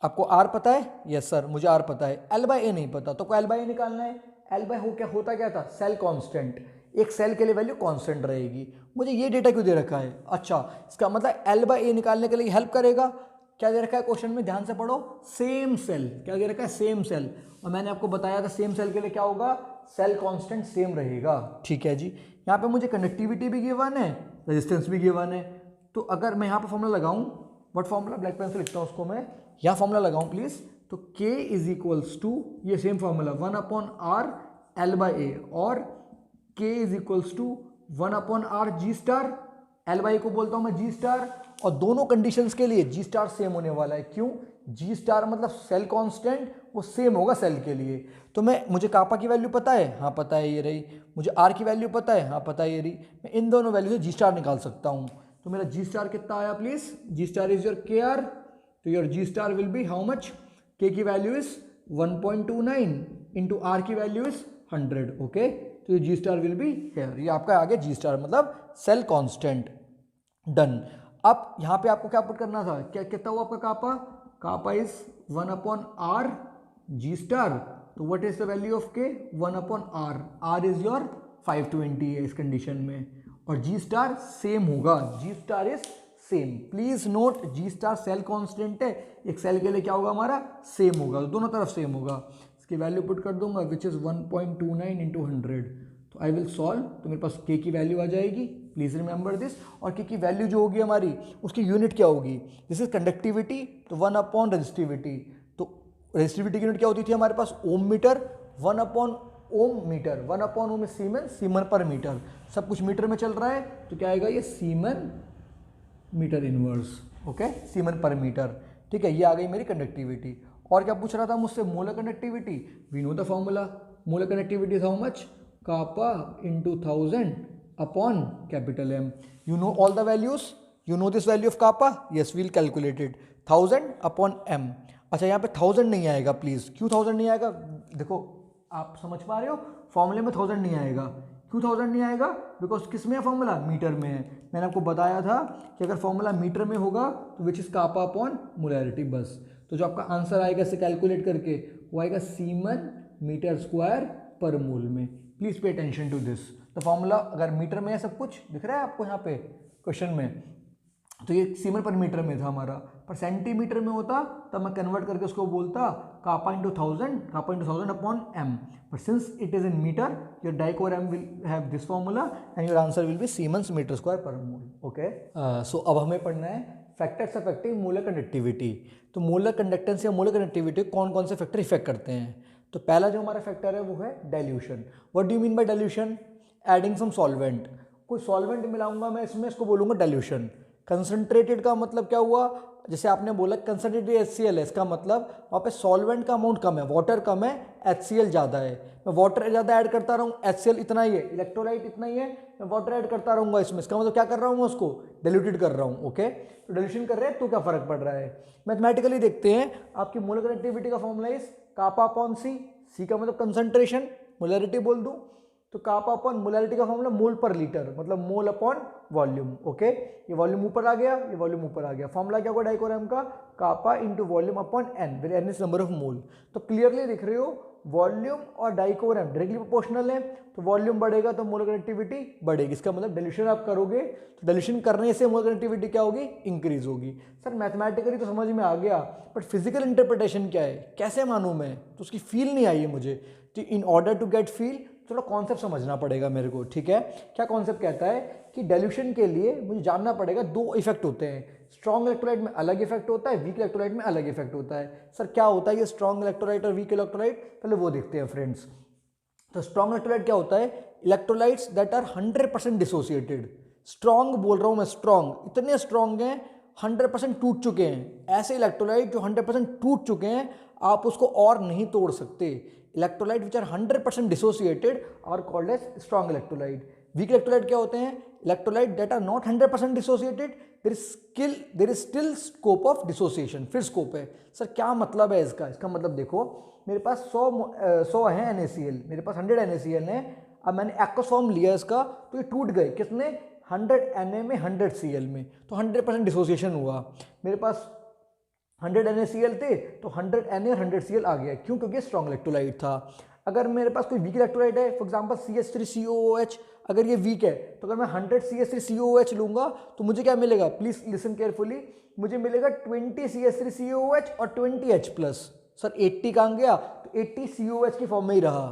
आपको R पता है? यस सर मुझे R पता है, L बाई ए नहीं पता। तो L बाई ए निकालना है। L बाई हो क्या होता क्या था? सेल कांस्टेंट, एक सेल के लिए वैल्यू कांस्टेंट रहेगी। मुझे ये डेटा क्यों दे रखा है? अच्छा इसका मतलब L बाई ए निकालने के लिए हेल्प करेगा। क्या दे रखा है क्वेश्चन में? ध्यान से पढ़ो, सेम सेल। क्या दे रखा है? Same cell. और मैंने आपको बताया था सेम सेल के लिए क्या होगा? सेल कांस्टेंट सेम रहेगा, ठीक है जी। यहाँ पे मुझे कंडक्टिविटी भी गिवन है, रेजिस्टेंस भी गिवन है। तो अगर मैं यहाँ पर फॉर्मूला लगाऊं, व्हाट फॉर्मूला? ब्लैक पेन से लिखता हूँ उसको मैं, यहाँ फॉर्मूला लगाऊं प्लीज। तो K इज इक्वल्स टू, ये same formula 1 upon R L by A, और K is equals to 1 upon R G star, L by को बोलता हूं मैं जी स्टार। और दोनों कंडीशंस के लिए जी स्टार सेम होने वाला है। क्यों? जी स्टार मतलब सेल कांस्टेंट, वो सेम होगा सेल के लिए। तो मुझे कापा की वैल्यू पता है, हाँ पता है ये रही। मुझे आर की वैल्यू पता है, हाँ पता है ये रही। मैं इन दोनों वैल्यू से जी स्टार निकाल सकता हूँ। तो मेरा जी स्टार कितना आया please? G star is your K R, तो your G star will be how much? K की वैल्यू इज 1.29 इंटू आर की वैल्यू इज 100, ओके। तो ये G star will be here, ये आपका आ गया जी स्टार मतलब सेल कांस्टेंट, डन। अब यहाँ पे आपको क्या पुट करना था? क्या कितना हुआ आपका kappa? Kappa is 1 upon R G star. तो what is the value of K? 1 upon R, R is your 520 है इस कंडीशन में, और जी स्टार सेम होगा, G star is same. Please note G star cell constant है, एक cell के लिए क्या होगा हमारा? सेम होगा, दोनों तरफ सेम होगा। इसकी वैल्यू पुट कर दूंगा विच इज 1.29 इंटू 100। तो आई विल सॉल्व, तो मेरे पास के की वैल्यू आ जाएगी, प्लीज रिमेंबर दिस। और के की वैल्यू जो होगी हमारी, उसकी यूनिट क्या होगी? दिस इज कंडक्टिविटी, तो 1 अपॉन रेजिस्टिविटी। तो रेजिस्टिविटी की यूनिट क्या होती थी हमारे पास? ओम मीटर। 1 अपॉन ओम मीटर, 1 अपॉन ओम सीमन, सीमन पर मीटर, सब कुछ मीटर में चल रहा है, तो क्या आएगा? ये siemens metre inverse, okay, siemens per metre, ठीक है। ये आ गई मेरी कंडक्टिविटी। और क्या पूछ रहा था मुझसे? Molar conductivity. We know the formula, molar conductivity is how much? Kappa into 1000 upon capital M. You know all the values, you know this value of kappa? Yes, we'll calculate it, 1000 upon M. अच्छा यहाँ पे 1000 नहीं आएगा please. क्यों 1000 नहीं आएगा? देखो आप समझ पा रहे हो, फॉर्मूले में 1000 नहीं आएगा। क्यों 1000 नहीं आएगा? बिकॉज किस में है फॉर्मूला? मीटर में है। मैंने आपको बताया था कि अगर फॉर्मूला मीटर में होगा तो which is kappa upon molarity, बस। तो जो आपका आंसर आएगा इसे कैलकुलेट करके, वो आएगा सीमन मीटर स्क्वायर पर मोल में। Please pay attention to this. तो फॉर्मूला अगर मीटर में है, सब कुछ दिख रहा है आपको यहाँ पे क्वेश्चन में, तो ये सीमेंस पर मीटर में था हमारा, पर सेंटीमीटर में होता तब मैं कन्वर्ट करके उसको बोलता kappa into 1000 upon M, but since it is in metre your डाइकोरम will have this formula and your answer will be siemens metre square पर मोल। ओके, सो अब हमें पढ़ना है फैक्टर्स अफेक्टिंग मोलर कंडक्टिविटी। तो मोलर कंडक्टेंस या molar conductivity कौन कौन से फैक्टर इफेक्ट करते हैं। तो पहला जो हमारा फैक्टर है वो है dilution. What do you mean by dilution? Adding some solvent, कोई सॉल्वेंट मिलाऊंगा मैं इसमें, इसको बोलूंगा डाइल्यूशन। कंसंट्रेटेड का मतलब क्या हुआ, जैसे आपने बोला कंसंट्रेटेड HCl है, इसका मतलब वहाँ पे सॉल्वेंट का अमाउंट कम है, वाटर कम है, HCl ज़्यादा है। मैं वाटर ज़्यादा ऐड करता रहूँ, HCl इतना ही है, इलेक्ट्रोलाइट इतना ही है, मैं वाटर ऐड करता रहूँगा इसमें, इसका मतलब क्या कर रहा हूँ मैं उसको डाइल्यूटेड कर रहा हूँ। ओके, तो डाइल्यूशन कर रहे हैं तो क्या फ़र्क पड़ रहा है। मैथमेटिकली देखते हैं, आपकी मोलर कंडक्टिविटी का फॉर्मूला इज कापा अपॉन सी, सी का मतलब कंसंट्रेशन, मोलरिटी बोल दूँ तो कापा अपॉन मोलरिटी का फॉर्मूला मोल पर लीटर, मतलब मोल अपॉन वॉल्यूम। ओके, ये वॉल्यूम ऊपर आ गया, ये वॉल्यूम ऊपर आ गया। फॉर्मूला क्या होगा डाइकोरम का, kappa into volume upon N, where N is number of mole. तो क्लियरली दिख रहे हो वॉल्यूम और डाइकोरम डायरेक्टली प्रोपोर्शनल है, तो वॉल्यूम बढ़ेगा तो मोलर कंडक्टिविटी बढ़ेगी। इसका मतलब डाइल्यूशन आप करोगे तो डाइल्यूशन करने से मोलर कंडक्टिविटी क्या होगी, इंक्रीज होगी। सर मैथमेटिकली तो समझ में आ गया, बट फिजिकल इंटरप्रिटेशन क्या है, कैसे मानूं मैं, तो उसकी फील नहीं आई है मुझे। तो in order to get feel थोड़ा कॉन्सेप्ट समझना पड़ेगा मेरे को, ठीक है। क्या कॉन्सेप्ट कहता है कि डाइल्यूशन के लिए मुझे जानना पड़ेगा दो इफेक्ट होते हैं, स्ट्रॉन्ग इलेक्ट्रोलाइट में अलग इफेक्ट होता है, वीक इलेक्ट्रोलाइट में अलग इफेक्ट होता है। सर क्या होता है ये स्ट्रॉन्ग इलेक्ट्रोलाइट और वीक इलेक्ट्रोलाइट, पहले वो देखते हैं फ्रेंड्स। तो स्ट्रॉन्ग इलेक्ट्रोलाइट क्या होता है, electrolytes that are 100% dissociated. Strong बोल रहा हूँ मैं, स्ट्रॉन्ग इतने स्ट्रॉन्ग हैं 100% टूट चुके हैं। ऐसे इलेक्ट्रोलाइट जो 100% टूट चुके हैं आप उसको और नहीं तोड़ सकते। Electrolyte which are 100% dissociated are called as strong electrolyte. Weak electrolyte क्या होते हैं, electrolyte that are not 100% dissociated, there is still scope of dissociation, फिर स्कोप है। सर क्या मतलब है इसका, इसका मतलब देखो मेरे पास 100 है NaCl, मेरे पास 100 NaCl है, अब मैंने एक्वस फॉर्म लिया इसका तो ये टूट गए कितने, 100 Na में 100 Cl में, तो 100% डिसोसिएशन हुआ। मेरे पास 100 NaCl थे तो 100 Na और 100 Cl आ गया, क्यों, क्योंकि स्ट्रॉन्ग इलेक्ट्रोलाइट था। अगर मेरे पास कोई वीक इलेक्ट्रोलाइट है, फॉर एग्जांपल CH3COOH, अगर ये वीक है तो अगर मैं 100 CH3COOH लूंगा तो मुझे क्या मिलेगा, प्लीज लिसन केयरफुली, मुझे मिलेगा 20 CH3COOH और 20 H+। सर 80 कहाँ गया, तो 80 COOH की फॉर्म में ही रहा।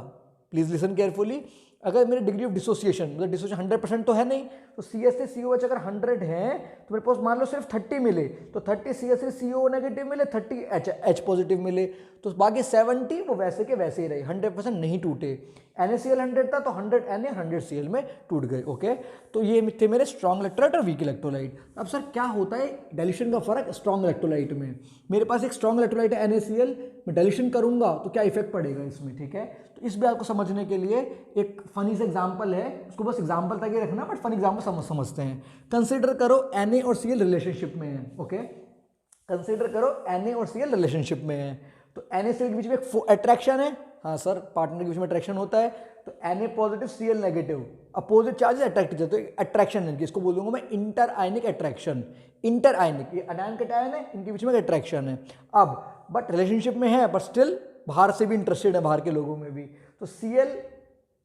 प्लीज लिसन केयरफुली, अगर मेरी डिग्री ऑफ डिसोसिएशन, मतलब डिसोसिएशन 100% तो है नहीं, तो CH3COH अगर 100 है तो मेरे पास मान लो सिर्फ 30 मिले, तो 30 CH3CO नेगेटिव मिले, 30 H पॉजिटिव मिले, तो बाकी 70 वो वैसे के वैसे ही रहे, 100% नहीं टूटे। NaCl 100 था तो 100 Na 100 Cl में टूट गए। ओके, तो ये थे मेरे स्ट्रॉन्ग इलेक्ट्रोलाइट और वीक इलेक्ट्रोलाइट। अब सर क्या होता है डाइल्यूशन का फर्क स्ट्रॉन्ग इलेक्ट्रोलाइट में, मेरे पास एक स्ट्रॉन्ग इलेक्ट्रोलाइट है NaCl, मैं डाइल्यूशन करूंगा तो क्या इफेक्ट पड़ेगा इसमें, ठीक है। तो इस बात को समझने के लिए एक फनी से एग्जांपल है, उसको बस एग्जांपल तक ही रखना, बट फनी एग्जांपल समझते हैं। कंसीडर करो Na और Cl रिलेशनशिप में है। ओके, कंसीडर करो Na और Cl रिलेशनशिप में है, तो NaCl के बीच में एक अट्रैक्शन है, हाँ सर पार्टनर के बीच में अट्रैक्शन होता है, तो Na positive Cl negative, opposite charge attract, तो अट्रैक्शन है, इसको बोल दूंगा मैं इंटर आयनिक अट्रैक्शन। इंटर आयनिक, ये अनायन कैटायन है, इनके बीच में अट्रैक्शन है। अब बट रिलेशनशिप में है, बट स्टिल बाहर से भी इंटरेस्टेड है, बाहर के लोगों में भी, तो Cl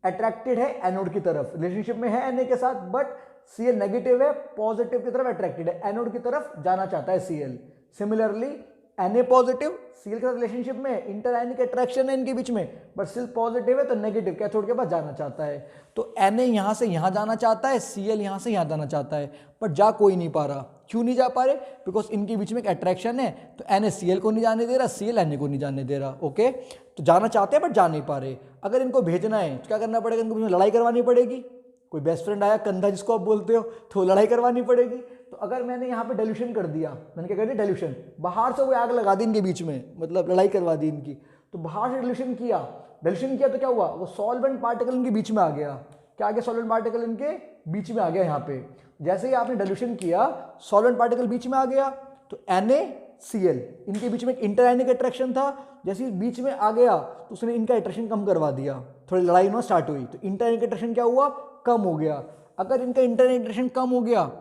अट्रैक्टेड है एनोड की तरफ, रिलेशनशिप में है Na के साथ, बट Cl नेगेटिव है, पॉजिटिव की तरफ अट्रैक्टेड है, एनोड की तरफ जाना चाहता है Cl। Similarly Na positive Cl के साथ रिलेशनशिप में, इंटर आयनिक अट्रैक्शन है इनके बीच में, बट Cl पॉजिटिव है तो नेगेटिव कैथोड के पास जाना चाहता है। तो Na यहां से यहां जाना चाहता है, Cl यहां से यहां जाना चाहता है, बट जा कोई नहीं पा रहा। क्यों नहीं जा पा रहे, बिकॉज इनके बीच में एक अट्रैक्शन है, तो Na Cl को नहीं जाने दे रहा, Cl Na को नहीं जाने दे रहा। ओके, तो जाना चाहते हैं बट जा नहीं पा रहे। अगर इनको भेजना है तो क्या करना पड़ेगा, इनको बीच में लड़ाई करवानी पड़ेगी। कोई बेस्ट फ्रेंड आया कंधा जिसको आप बोलते हो, तो लड़ाई करवानी पड़ेगी। तो अगर मैंने यहाँ पे डाइल्यूशन कर दिया, मैंने क्या कर दिया डाइल्यूशन, बाहर से वो आग लगा दी इनके बीच में, मतलब लड़ाई करवा दी इनकी, तो बाहर से डाइल्यूशन किया तो क्या हुआ, वो सॉल्वेंट पार्टिकल इनके बीच में आ गया। क्या आ गया, सॉल्वेंट पार्टिकल इनके बीच में आ गया। यहाँ पे जैसे ही आपने डाइल्यूशन किया, सॉल्वेंट पार्टिकल बीच में आ गया, तो NaCl इनके बीच में एक इंटरआयनिक अट्रैक्शन था, जैसे ही बीच में आ गया तो उसने इनका अट्रैक्शन कम करवा दिया, थोड़ी लड़ाई ना स्टार्ट हुई, तो इंटरआयनिक अट्रैक्शन क्या हुआ, कम हो गया। अगर इनका इंटरआयनिक अट्रैक्शन कम हो गया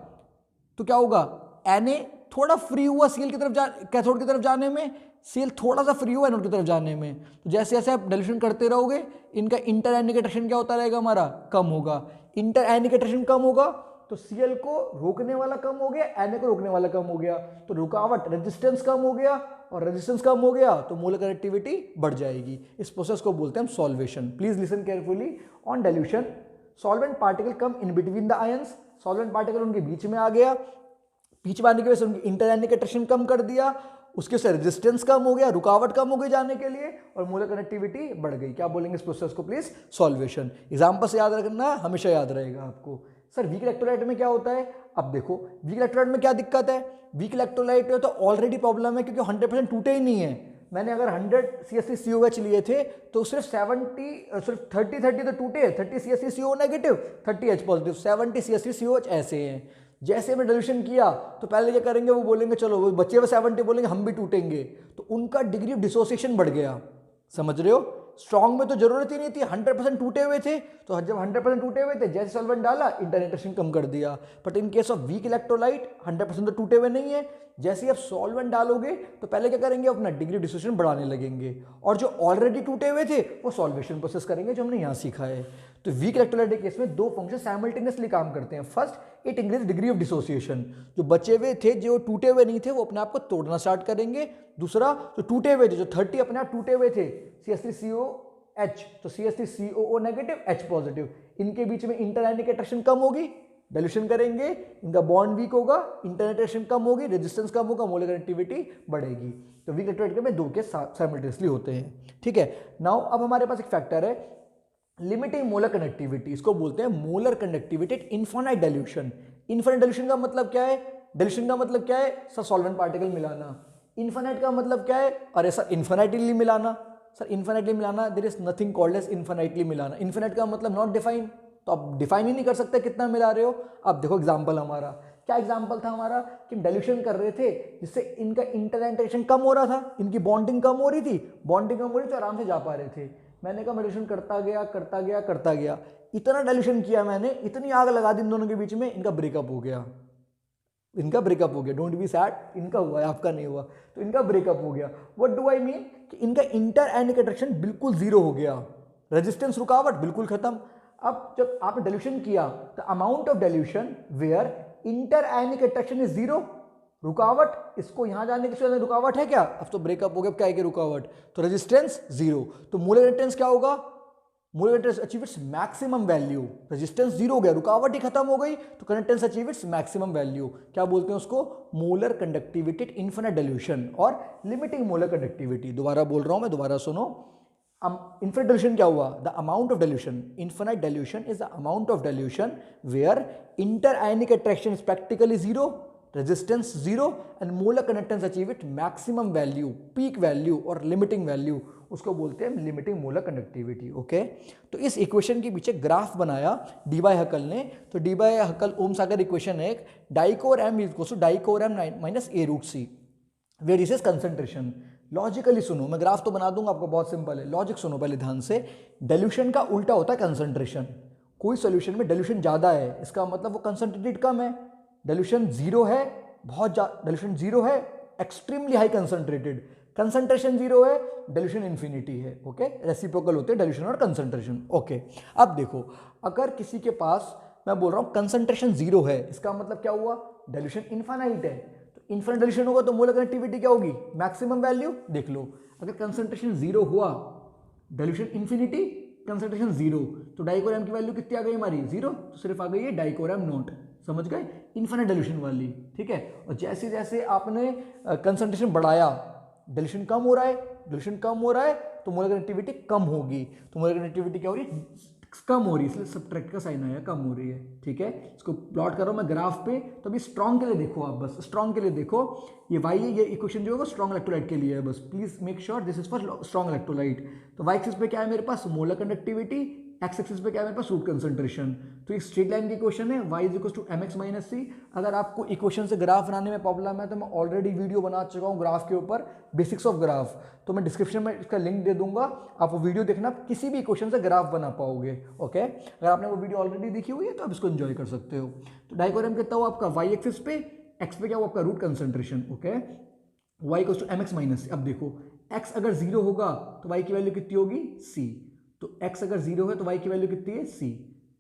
तो क्या होगा, Na थोड़ा फ्री हुआ Cl की तरफ कैथोड की तरफ जाने में, Cl थोड़ा सा फ्री हुआ एनोड की तरफ जाने में। तो जैसे जैसे आप डाइल्यूशन करते रहोगे, इनका इंटर आयनिक अट्रैक्शन क्या होता रहेगा, हमारा कम होगा। इंटर आयनिक अट्रैक्शन कम होगा तो Cl को रोकने वाला कम हो गया, Na को रोकने वाला कम हो गया, तो रुकावट रेजिस्टेंस कम हो गया, और रेजिस्टेंस कम हो गया तो मोलर कनेक्टिविटी बढ़ जाएगी। इस प्रोसेस को बोलते हैं हम solvation. Please listen carefully. On dilution solvent particle come in between the ions, solvent particle उनके बीच में आ गया, बीच में आने की वजह से उनकी इंटरआयनिक अट्रैक्शन कम कर दिया, उसके से रेजिस्टेंस कम हो गया, रुकावट कम हो गई जाने के लिए, और मोलर कनेक्टिविटी बढ़ गई। क्या बोलेंगे इस प्रोसेस को प्लीज? सॉल्वेशन। एग्जांपल से याद रखना, हमेशा याद रहेगा आपको। सर वीक इलेक्ट्रोलाइट में क्या होता है? अब देखो वीक इलेक्ट्रोलाइट में क्या दिक्कत है? वीक इलेक्ट्रोलाइट तो ऑलरेडी प्रॉब्लम है, क्योंकि 100% टूटे ही नहीं है। मैंने अगर 100 CH3COH लिए थे तो सिर्फ 30 तो टूटे, 30 CH3CO negative, 30 H positive, 70 CH3COH ऐसे हैं। जैसे हमने डिल्यूशन किया तो पहले क्या करेंगे, वो बोलेंगे चलो वो बच्चे वो 70 बोलेंगे हम भी टूटेंगे, तो उनका डिग्री ऑफ डिसोसिएशन बढ़ गया। समझ रहे हो? स्ट्रॉन्ग में तो जरूरत ही नहीं थी, 100% टूटे हुए थे, तो जब 100% टूटे हुए थे जैसे सॉल्वेंट डाला इंटरनेटेशन कम कर दिया। But in case of weak electrolyte 100% तो टूटे हुए नहीं है, जैसे ही आप सॉल्वेंट डालोगे तो पहले क्या करेंगे, अपना डिग्री ऑफ डिसोसिएशन बढ़ाने लगेंगे, और जो ऑलरेडी टूटे हुए थे वो सॉल्वेशन प्रोसेस करेंगे, जो हमने यहाँ सीखा है। तो वीक इलेक्ट्रोलाइट के केस में दो फंक्शन साइमल्टेनियसली काम करते हैं। First, it increase degree of dissociation, जो बचे हुए थे, जो टूटे हुए नहीं थे, वो अपने आप को तोड़ना स्टार्ट करेंगे। दूसरा, जो टूटे हुए थे, जो 30 अपने आप टूटे हुए थे, CH3COH, तो CH3COO नेगेटिव, H पॉजिटिव, इनके बीच में इंटरआयनिक अट्रैक्शन कम होगी, डाइल्यूशन करेंगे, इनका बॉन्ड वीक होगा, इंटरनेटेशन कम होगी, रेजिस्टेंस कम होगा, मोलर कनेक्टिविटी बढ़ेगी। तो वीक इलेक्ट्रोलाइट में दो केस साइमल्टेनियसली होते हैं। ठीक है, नाउ अब हमारे पास एक फैक्टर है लिमिटिंग मोलर कनेक्टिविटी, इसको बोलते हैं molar conductivity at infinite dilution. Infinite dilution का मतलब क्या है? डाइल्यूशन का मतलब क्या है? सर सॉल्वेंट पार्टिकल मिलाना। इनफाइनाइट का मतलब क्या है? अरे सर इनफाइनाइटली मिलाना। सर इनफाइनाइटली मिलाना, there is nothing called as infinitely मिलाना। इनफाइनाइट का मतलब नॉट डिफाइन, तो आप डिफाइन ही नहीं कर सकते कितना मिला रहे हो। अब देखो एग्जाम्पल हमारा क्या एग्जाम्पल था हमारा, कि डाइल्यूशन कर रहे थे जिससे इनका इंटरएक्शन कम हो रहा था, इनकी बॉन्डिंग कम हो रही थी, बॉन्डिंग कम हो रही थी तो आराम से जा पा रहे थे। मैंने कहा डाइल्यूशन करता गया करता गया करता गया, इतना डाइल्यूशन किया मैंने, इतनी आग लगा दी इन दोनों के बीच में, इनका ब्रेकअप हो गया। इनका ब्रेकअप हो गया, डोंट बी सैड, इनका हुआ है, आपका नहीं हुआ, तो इनका ब्रेकअप हो गया। व्हाट डू आई मीन, कि इनका इंटरआयनिक अट्रैक्शन बिल्कुल जीरो हो गया, रेजिस्टेंस रुकावट बिल्कुल खत्म। अब जब आपने डाइल्यूशन किया, the amount of dilution where interionic attraction is zero, रुकावट, इसको यहां जाने की रुकावट है क्या? अब तो ब्रेकअप हो गया, क्या है कि रुकावट, तो रेजिस्टेंस जीरो, तो मोलर कंडक्टेंस क्या होगा? Molar conductance achieve its maximum value. Resistance zero हो गया, रुकावट ही खत्म हो गई, तो conductance achieve its maximum value. क्या बोलते हैं उसको? Molar conductivity at infinite dilution और लिमिटिंग मोलर कंडक्टिविटी। दोबारा बोल रहा हूं मैं, दोबारा सुनो। इनफिनिट डाइल्यूशन क्या हुआ? The amount of dilution, infinite dilution is the amount of dilution where interionic attraction is practically zero, resistance zero and molar conductance achieve it maximum value, peak value और लिमिटिंग वैल्यू, उसको बोलते हैं limiting molar conductivity. Okay, तो इस equation के पीछे graph बनाया D bye Hückel ने। तो Debye Hückel Onsager equation है, एक डाइकोर एम इक्वल्स टू डाइकोर M minus A root C, where this is concentration. Logically सुनो, मैं ग्राफ तो बना दूंगा आपको, बहुत सिंपल है, लॉजिक सुनो पहले ध्यान से। डाइल्यूशन का उल्टा होता है कंसंट्रेशन। कोई सोल्यूशन में डाइल्यूशन ज्यादा है, इसका मतलब वो कंसंट्रेटेड कम है। डाइल्यूशन जीरो है, बहुत डाइल्यूशन जीरो है, extremely high concentrated, concentration zero है, डाइल्यूशन इन्फिनिटी है। ओके, रेसिप्रोकल होते हैं डाइल्यूशन और कंसंट्रेशन। ओके, अब देखो, अगर किसी के पास, मैं बोल रहा हूं कंसंट्रेशन जीरो है, इसका मतलब क्या हुआ? डाइल्यूशन इनफाइनाइट है, तो इनफाइनाइट डाइल्यूशन होगा तो मोलर कंडक्टिविटी क्या होगी? Maximum value. देख लो, अगर कंसंट्रेशन जीरो हुआ, डाइल्यूशन इन्फिनिटी, कंसंट्रेशन जीरो, तो डाइकोरम की वैल्यू कितनी आ गई हमारी? जीरो, तो सिर्फ आ गई है डाइकोरम नोट। समझ गए? इनफिनिट डाइल्यूशन वाली। ठीक है, और जैसे जैसे आपने कंसंट्रेशन बढ़ाया, डाइल्यूशन कम हो रहा है, डाइल्यूशन कम हो रहा है, तो मोलर कंडक्टिविटी कम होगी। तो मोलर कंडक्टिविटी क्या हो रही है? कम हो रही है, इसलिए सब्ट्रैक्ट का साइन आया, कम हो रही है। ठीक है, इसको प्लॉट करो मैं ग्राफ पे, तो अभी स्ट्रॉन्ग के लिए देखो आप, बस स्ट्रॉन्ग के लिए देखो, ये वाई है, ये इक्वेशन जो है वो स्ट्रॉन्ग इलेक्ट्रोलाइट के लिए है, बस please make sure this is for strong electrolyte. तो वाई एक्सिस पे क्या है मेरे पास? मोलर कंडक्टिविटी, एक्स एक्सिस पे क्या है मेरे पास? Root concentration. तो एक स्ट्रेट लाइन की इक्वेशन है, y is equal to mx minus C. अगर आपको इक्वेशन से ग्राफ बनाने में प्रॉब्लम है तो मैं ऑलरेडी वीडियो बना चुका हूँ ग्राफ के ऊपर, बेसिक्स ऑफ ग्राफ, तो मैं डिस्क्रिप्शन में इसका लिंक दे दूंगा, आप वो वीडियो देखना, किसी भी इक्वेशन से ग्राफ बना पाओगे। ओके, अगर आपने वो वीडियो ऑलरेडी देखी हुई है तो आप इसको एंजॉय कर सकते हो। तो डाइकोरम कितना हुआ आपका? y एक्सिस पे, x पे क्या हुआ आपका? Root concentration. Okay, y equal to mx minus C. अब देखो, x अगर जीरो होगा तो y की वैल्यू कितनी होगी? c। तो x अगर जीरो है तो y की वैल्यू कितनी है? c।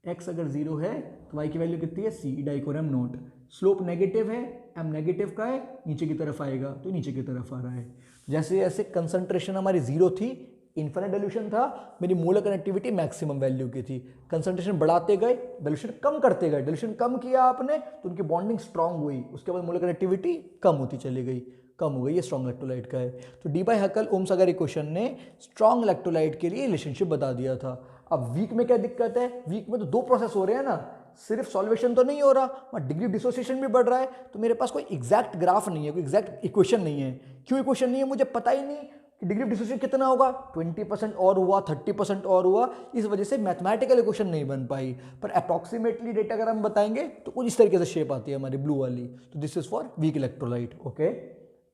x अगर जीरो है तो y की वैल्यू कितनी है c, डाइकोरम नॉट। स्लोप नेगेटिव है, m नेगेटिव का है, नीचे की तरफ आएगा तो नीचे की तरफ आ रहा है। जैसे जैसे कंसंट्रेशन हमारी जीरो थी, इन्फिनिट डाइल्यूशन था, मेरी मोलर कनेक्टिविटी मैक्सिमम वैल्यू की थी। कंसंट्रेशन बढ़ाते गए, डाइल्यूशन कम करते गए, डाइल्यूशन कम किया आपने तो उनकी बॉन्डिंग स्ट्रांग हुई, उसके बाद मोलर कनेक्टिविटी कम होती चली गई, कम हो गई। ये स्ट्रॉन्ग इलेक्ट्रोलाइट का है। तो डी बाई हकल ओम्स अगर इक्वेशन ने स्ट्रॉन्ग इलेक्ट्रोलाइट के लिए रिलेशनशिप बता दिया था। अब वीक में क्या दिक्कत है, वीक में तो दो प्रोसेस हो रहे हैं ना, सिर्फ सॉल्वेशन तो नहीं हो रहा, वहाँ डिग्री डिसोसिएशन भी बढ़ रहा है। तो मेरे पास कोई एग्जैक्ट ग्राफ नहीं है, कोई एग्जैक्ट इक्वेशन नहीं है। क्यों इक्वेशन नहीं है, मुझे पता ही नहीं कि डिग्री ऑफ डिसोसिएशन कितना होगा, 20% और हुआ, 30% और हुआ, इस वजह से मैथमेटिकल इक्वेशन नहीं बन पाई। पर अप्रॉक्सीमेटली डेटा अगर हम बताएंगे तो कुछ इस तरीके से शेप आती है हमारी ब्लू वाली। तो this is for weak electrolyte. Okay,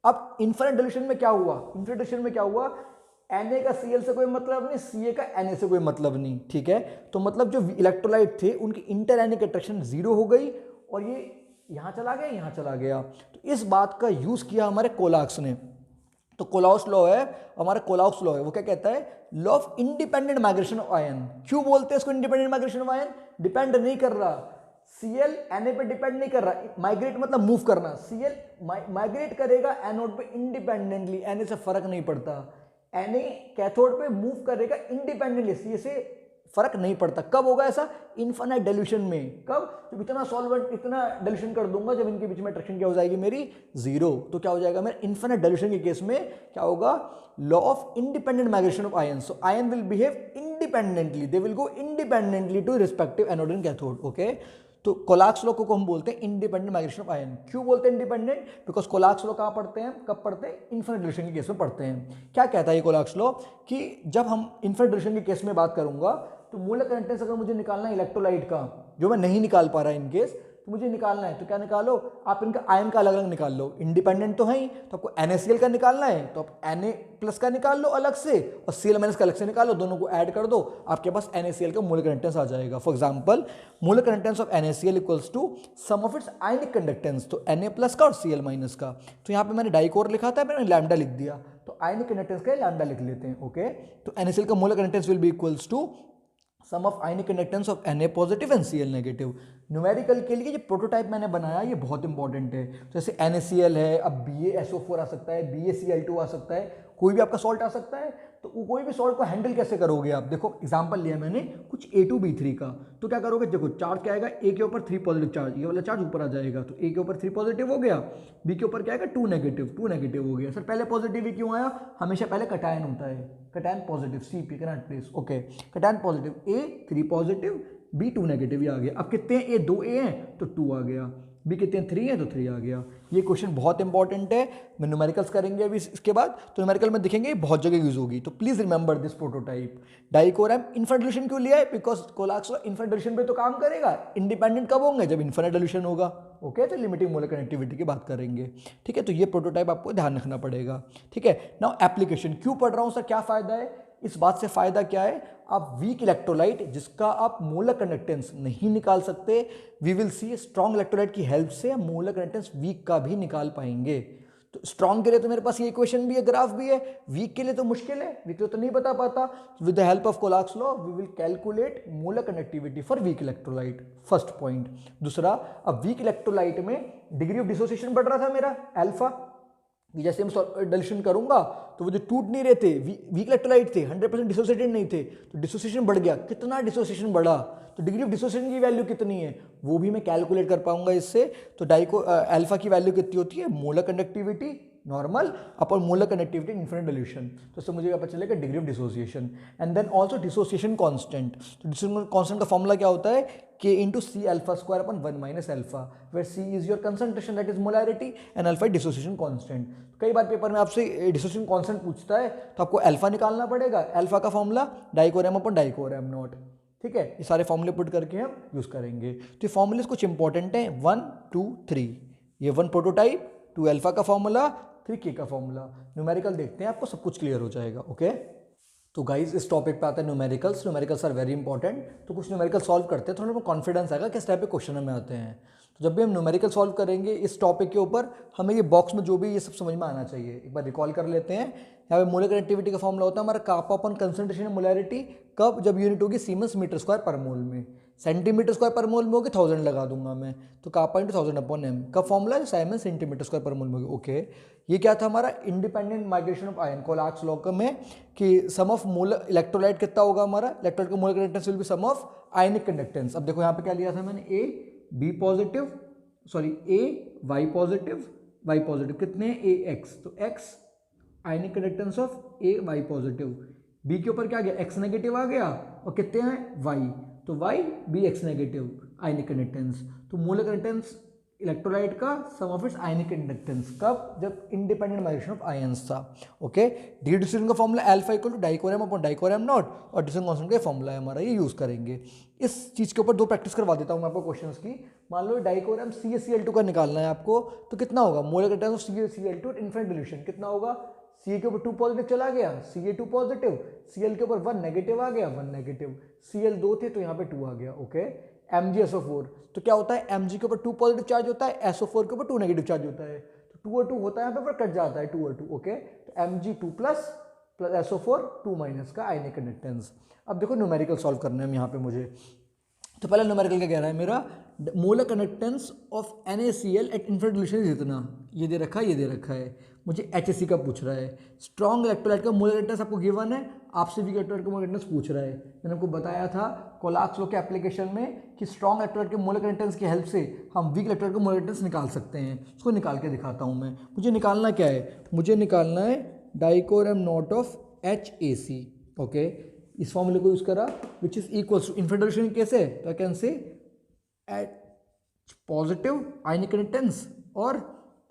अब इन्फिनिट डाइल्यूशन में क्या हुआ, इन्फिनिट डाइल्यूशन में क्या हुआ, Na का Cl से कोई मतलब नहीं, Ca का Na से कोई मतलब नहीं, ठीक है। तो मतलब जो इलेक्ट्रोलाइट थे उनकी इंटर एनिक अट्रैक्शन जीरो हो गई और ये यहां चला गया, यहां चला गया। तो इस बात का यूज किया हमारे कोलाक्स ने। तो कोलाउस लॉ है हमारा, कोलाउस लॉ है, वो क्या कहता है, law of independent migration of ion. क्यों बोलते हैं इसको independent migration of ion, depend नहीं कर रहा, Cl Na पे डिपेंड नहीं कर रहा, माइग्रेट मतलब मूव करना, Cl माइग्रेट करेगा एनोड पे इंडिपेंडेंटली, Na से फर्क नहीं पड़ता, Na कैथोड पे मूव करेगा इंडिपेंडेंटली, Ca से फर्क नहीं पड़ता। कब होगा ऐसा, इनफाइनाइट डाइल्यूशन में। कब, जब इतना सॉल्वेंट इतना डाइल्यूशन कर दूंगा, जब इनके बीच में अट्रैक्शन क्या हो जाएगी मेरी, जीरो। तो क्या हो जाएगा मेरा इनफाइनाइट डाइल्यूशन के केस में क्या होगा, law of independent migration of ion. So ion will behave independently, they will go independently to respective anode and cathode. Okay, तो कोलाक्स लॉ को हम बोलते हैं इंडिपेंडेंट माइग्रेशन ऑफ आयन। क्यों बोलते हैं इंडिपेंडेंट, बिकॉज कोलाक्स लॉ कहाँ पढ़ते हैं, कब पढ़ते हैं, इन्फिनिट डाइल्यूशन के केस में पढ़ते हैं। क्या कहता है ये कोलाक्स लॉ, कि जब हम इन्फिनिट डाइल्यूशन के केस में बात करूंगा तो मोलर कंटेंस अगर मुझे निकालना है इलेक्ट्रोलाइट का, जो मैं नहीं निकाल पा रहा इन केस, तो मुझे निकालना है, तो क्या निकालो आप, इनका आयन का अलग अलग निकाल लो, इंडिपेंडेंट तो है ही, तो आपको NaCl का निकालना है तो आप Na प्लस का निकाल लो अलग से और Cl माइनस का अलग से निकाल लो, दोनों को ऐड कर दो, आपके पास NaCl का मोलर कंटेंस आ जाएगा। For example molar conductance of NaCl equals to sum of its ionic conductance, तो Na प्लस का और Cl माइनस का। तो यहाँ पे मैंने डाइकोर लिखा था, मैंने लैम्डा लिख दिया, तो आयनिक कंडक्टेंस का लैम्डा लिख लेते हैं। ओके, तो NaCl का molar conductance will be equals to sum of ionic conductance of Na positive and Cl negative. Numerical के लिए ये प्रोटोटाइप मैंने बनाया, ये बहुत इंपॉर्टेंट है। जैसे NaCl है, अब BaSO4 आ सकता है, BaCl2 आ सकता है, कोई भी आपका सॉल्ट आ सकता है। तो कोई भी सॉल्ट को हैंडल कैसे करोगे आप, देखो एग्जांपल लिया मैंने कुछ A2B3 का, तो क्या करोगे, देखो चार्ज क्या आएगा, A के ऊपर 3 पॉजिटिव चार्ज, ये वाला चार्ज ऊपर आ जाएगा, तो A के ऊपर 3 पॉजिटिव हो गया, B के ऊपर क्या आएगा 2 नेगेटिव हो गया। सर पहले पॉजिटिव ही क्यों आया, हमेशा पहले कटायन होता है, cation positive, CP current place. Okay, cation positive, A 3 positive, B 2 negative, ये आ गया। अब कितने A 2A हैं तो 2 आ गया, B कितने 3 है तो 3 आ गया। ये क्वेश्चन बहुत इंपॉर्टेंट है, मैं न्यूमेरिकल्स करेंगे अभी इसके बाद, तो न्यूमेरिकल में दिखेंगे बहुत जगह यूज होगी। तो प्लीज रिमेंबर दिस प्रोटोटाइप। डाइकोरम इन्फिनिट डाइल्यूशन क्यों लिया है, because Kohlrausch law infinite dilution पे तो काम करेगा, इंडिपेंडेंट कब होंगे, जब इन्फिनिट डाइल्यूशन होगा। ओके, तो लिमिटिंग मोलर कनेक्टिविटी की बात करेंगे, ठीक है। तो ये प्रोटोटाइप आपको ध्यान रखना पड़ेगा, ठीक है। नाउ एप्लीकेशन, क्यों पढ़ रहा हूँ सर, क्या फायदा है, इस बात से फायदा क्या है, आप वीक इलेक्ट्रोलाइट जिसका आप मोलर कंडक्टेंस नहीं निकाल सकते, we will see strong electrolyte की हेल्प से हम मोलर कंडक्टेंस वीक का भी निकाल पाएंगे। तो स्ट्रॉन्ग के लिए तो मेरे पास ये इक्वेशन भी है, ग्राफ भी है, वीक के लिए तो मुश्किल है, वीक के लिए तो नहीं बता पाता। With the help of Kohlrausch law we will calculate molar conductivity for weak electrolyte, first point. दूसरा, अब वीक इलेक्ट्रोलाइट में डिग्री ऑफ डिसोसिएशन बढ़ रहा था मेरा अल्फा, जैसे हम डाइल्यूशन करूंगा तो वो जो टूट नहीं रहे थे, वीक इलेक्ट्रोलाइट थे, 100% डिसोसिएटेड नहीं थे, तो डिसोसिएशन बढ़ गया। कितना डिसोसिएशन बढ़ा, तो डिग्री ऑफ डिसोसिएशन की वैल्यू कितनी है वो भी मैं कैलकुलेट कर पाऊंगा इससे। तो अल्फा की वैल्यू कितनी होती है, molar conductivity normal upon molar connectivity infinite dilution, तो इससे मुझे पता चलेगा degree of dissociation. And then also dissociation constant, तो डिसोसिएशन कांस्टेंट का फॉर्मूला क्या होता है, K into C alpha square upon 1 minus alpha, where C is your concentration that is molarity and alpha dissociation constant. कई बार paper में आपसे dissociation constant पूछता है तो आपको अल्फा निकालना पड़ेगा, अल्फा का फॉर्मूला डाइकोरम अपन डाइकोरम नॉट, ठीक है। ये सारे फॉर्मूले पुट करके हम यूज करेंगे। तो ये फॉर्मूले कुछ इंपॉर्टेंट है, 1 2 3, ये 1 प्रोटोटाइप, 2 अल्फा का फॉर्मूला, 3 K का फॉर्मूला। न्यूमेरिकल देखते हैं, आपको सब कुछ क्लियर हो जाएगा। ओके, तो गाइज इस टॉपिक पे आता है numericals. Numericals are very important, तो कुछ न्यूमेरिकल सॉल्व करते हैं, थोड़ा बहुत कॉन्फिडेंस आएगा किस टाइप के क्वेश्चन में आते हैं। तो जब भी हम न्यूमेरिकल सॉल्व करेंगे इस टॉपिक के ऊपर, हमें ये बॉक्स में जो भी ये सब समझ में आना चाहिए। एक बार रिकॉल कर लेते हैं, यहाँ पे मोलर कनेक्टिविटी का फॉर्मूला होता है हमारा कापा अपन कंसंट्रेशन मोलैरिटी, कब, जब यूनिट होगी सीमेंस मीटर स्क्वायर पर मोल में। सेंटीमीटर स्क्वायर पर मोल में होगी 1000 लगा दूंगा मैं, तो कापा इंटू 1000/m का फॉर्मूला साइमन सेंटीमीटर स्क्वायर पर मोल में होगी। ओके, ये क्या था हमारा independent migration of ion. Kohlrausch law में कि सम ऑफ मोलर इलेक्ट्रोलाइट कितना होगा हमारा, इलेक्ट्रोलाइट का molar conductance will be sum of ionic conductance. अब देखो यहाँ पे क्या लिया था मैंने, A B positive, sorry A Y positive कितने ए एक्स, तो X ionic conductance of A Y positive, B के ऊपर क्या आ गया एक्स नेगेटिव आ गया, और कितने हैं वाई, तो Y B X negative ionic conductance. तो मोलर कंडक्टेंस इलेक्ट्रोलाइट का sum of its ionic conductance, कब, जब इंडिपेंडेंट माइग्रेशन ऑफ आयंस था। ओके, डी डिस्ट्रीब्यूशन का फॉर्मूला अल्फा इक्वल टू डाइकोरम अपॉन डाइकोरम नॉट, और डिस्ट्रीब्यूशन कांस्टेंट का फॉर्मूला है हमारा, ये यूज करेंगे। इस चीज के ऊपर दो प्रैक्टिस करवा देता हूं मैं आपको क्वेश्चंस की। मान लो डाइकोरम CaCl2 का निकालना है आपको, तो कितना होगा molar conductance of CaCl2 infinite dilution, कितना होगा, Ca के ऊपर 2 पॉजिटिव चला गया, Ca2 पॉजिटिव, Cl के ऊपर 1 नेगेटिव आ गया, 1 नेगेटिव, Cl 2 थे तो यहाँ पे 2 आ गया। ओके, MgSO4, तो क्या होता है Mg के ऊपर 2 पॉजिटिव चार्ज होता है, SO4 के ऊपर 2 नेगेटिव चार्ज होता है, तो 2 और 2 होता है यहाँ पे, पर कट जाता है 2 और 2। ओके, तो Mg 2 प्लस SO4 2 माइनस का आयनिक कंडक्टेंस। अब देखो न्यूमेरिकल सॉल्व करना है यहाँ पे मुझे, तो पहला न्यूमेरिकल क्या कह रहा है मेरा, molar conductance of NaCl at infinite dilution जितना, ये दे रखा है, ये दे रखा है, मुझे HAC का पूछ रहा है। स्ट्रॉन्ग इलेक्ट्रोलाइट का मोलर कंडक्टेंस आपको गिवन है, आपसे वीक इलेक्ट्रोलाइट का मोलर कंडक्टेंस पूछ रहा है। मैंने आपको बताया था कोलाक्स लॉ के एप्लीकेशन में कि स्ट्रॉन्ग इलेक्ट्रोलाइट के मोलर कंडक्टेंस की हेल्प से हम वीक इलेक्ट्रोलाइट का मोलर कंडक्टेंस निकाल सकते हैं। उसको निकाल के दिखाता हूँ मैं। मुझे निकालना क्या है, मुझे निकालना है डाइकोरम नॉट ऑफ HAC। ओके, इस फॉर्मूले को यूज करा which is equal to infinite dilution कैसे, तो I can say H positive ionic conductance और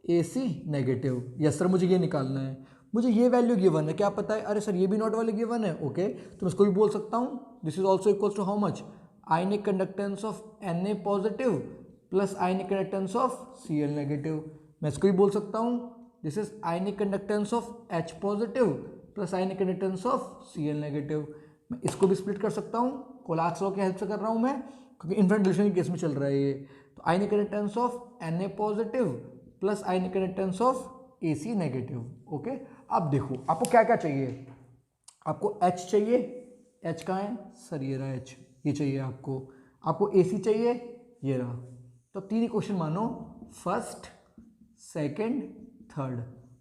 AC नेगेटिव। यस सर, मुझे ये निकालना है, मुझे ये वैल्यू गिवन है, क्या पता है, अरे सर ये भी नॉट वाले गिवन है। ओके, तो मैं इसको भी बोल सकता हूँ, this is also equal to how much, ionic conductance of Na positive plus ionic conductance of Cl negative. मैं इसको भी बोल सकता हूँ, this is ionic conductance of H positive plus ionic conductance of Cl negative. मैं इसको भी split कर सकता हूँ, कोलाक्स लॉ की हेल्प से कर रहा हूँ मैं, क्योंकि इनफिनिट डिल्यूशन के केस में चल रहा है ये। तो आयनिक conductance of Na positive plus ionic conductance of AC negative. Okay, अब देखो आपको क्या क्या चाहिए, आपको H चाहिए, H कहाँ है सर, ये रहा H, ये चाहिए आपको AC चाहिए, ये रहा। तो 3 क्वेश्चन मानो, फर्स्ट सेकंड थर्ड,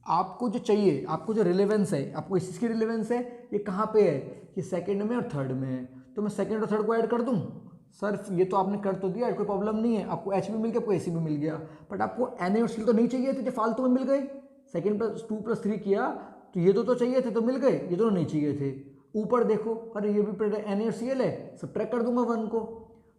आपको जो चाहिए, आपको जो रिलेवेंस है, आपको इस चीज़ की रिलेवेंस है, ये कहाँ पे है, ये सेकंड में और थर्ड में है। तो मैं सेकंड और थर्ड को ऐड कर दूँ, सर ये तो आपने कर तो दिया, कोई प्रॉब्लम नहीं है, आपको H भी मिल गया, आपको AC भी मिल गया, बट आपको Na और Cl तो नहीं चाहिए थे, जो फालतू में मिल गए। सेकंड प्लस 2 प्लस 3 किया तो ये तो चाहिए थे, तो मिल गए, ये दोनों नहीं चाहिए थे। ऊपर देखो, अरे ये भी Na और Cl है, सब्ट्रैक्ट कर दूंगा 1 को,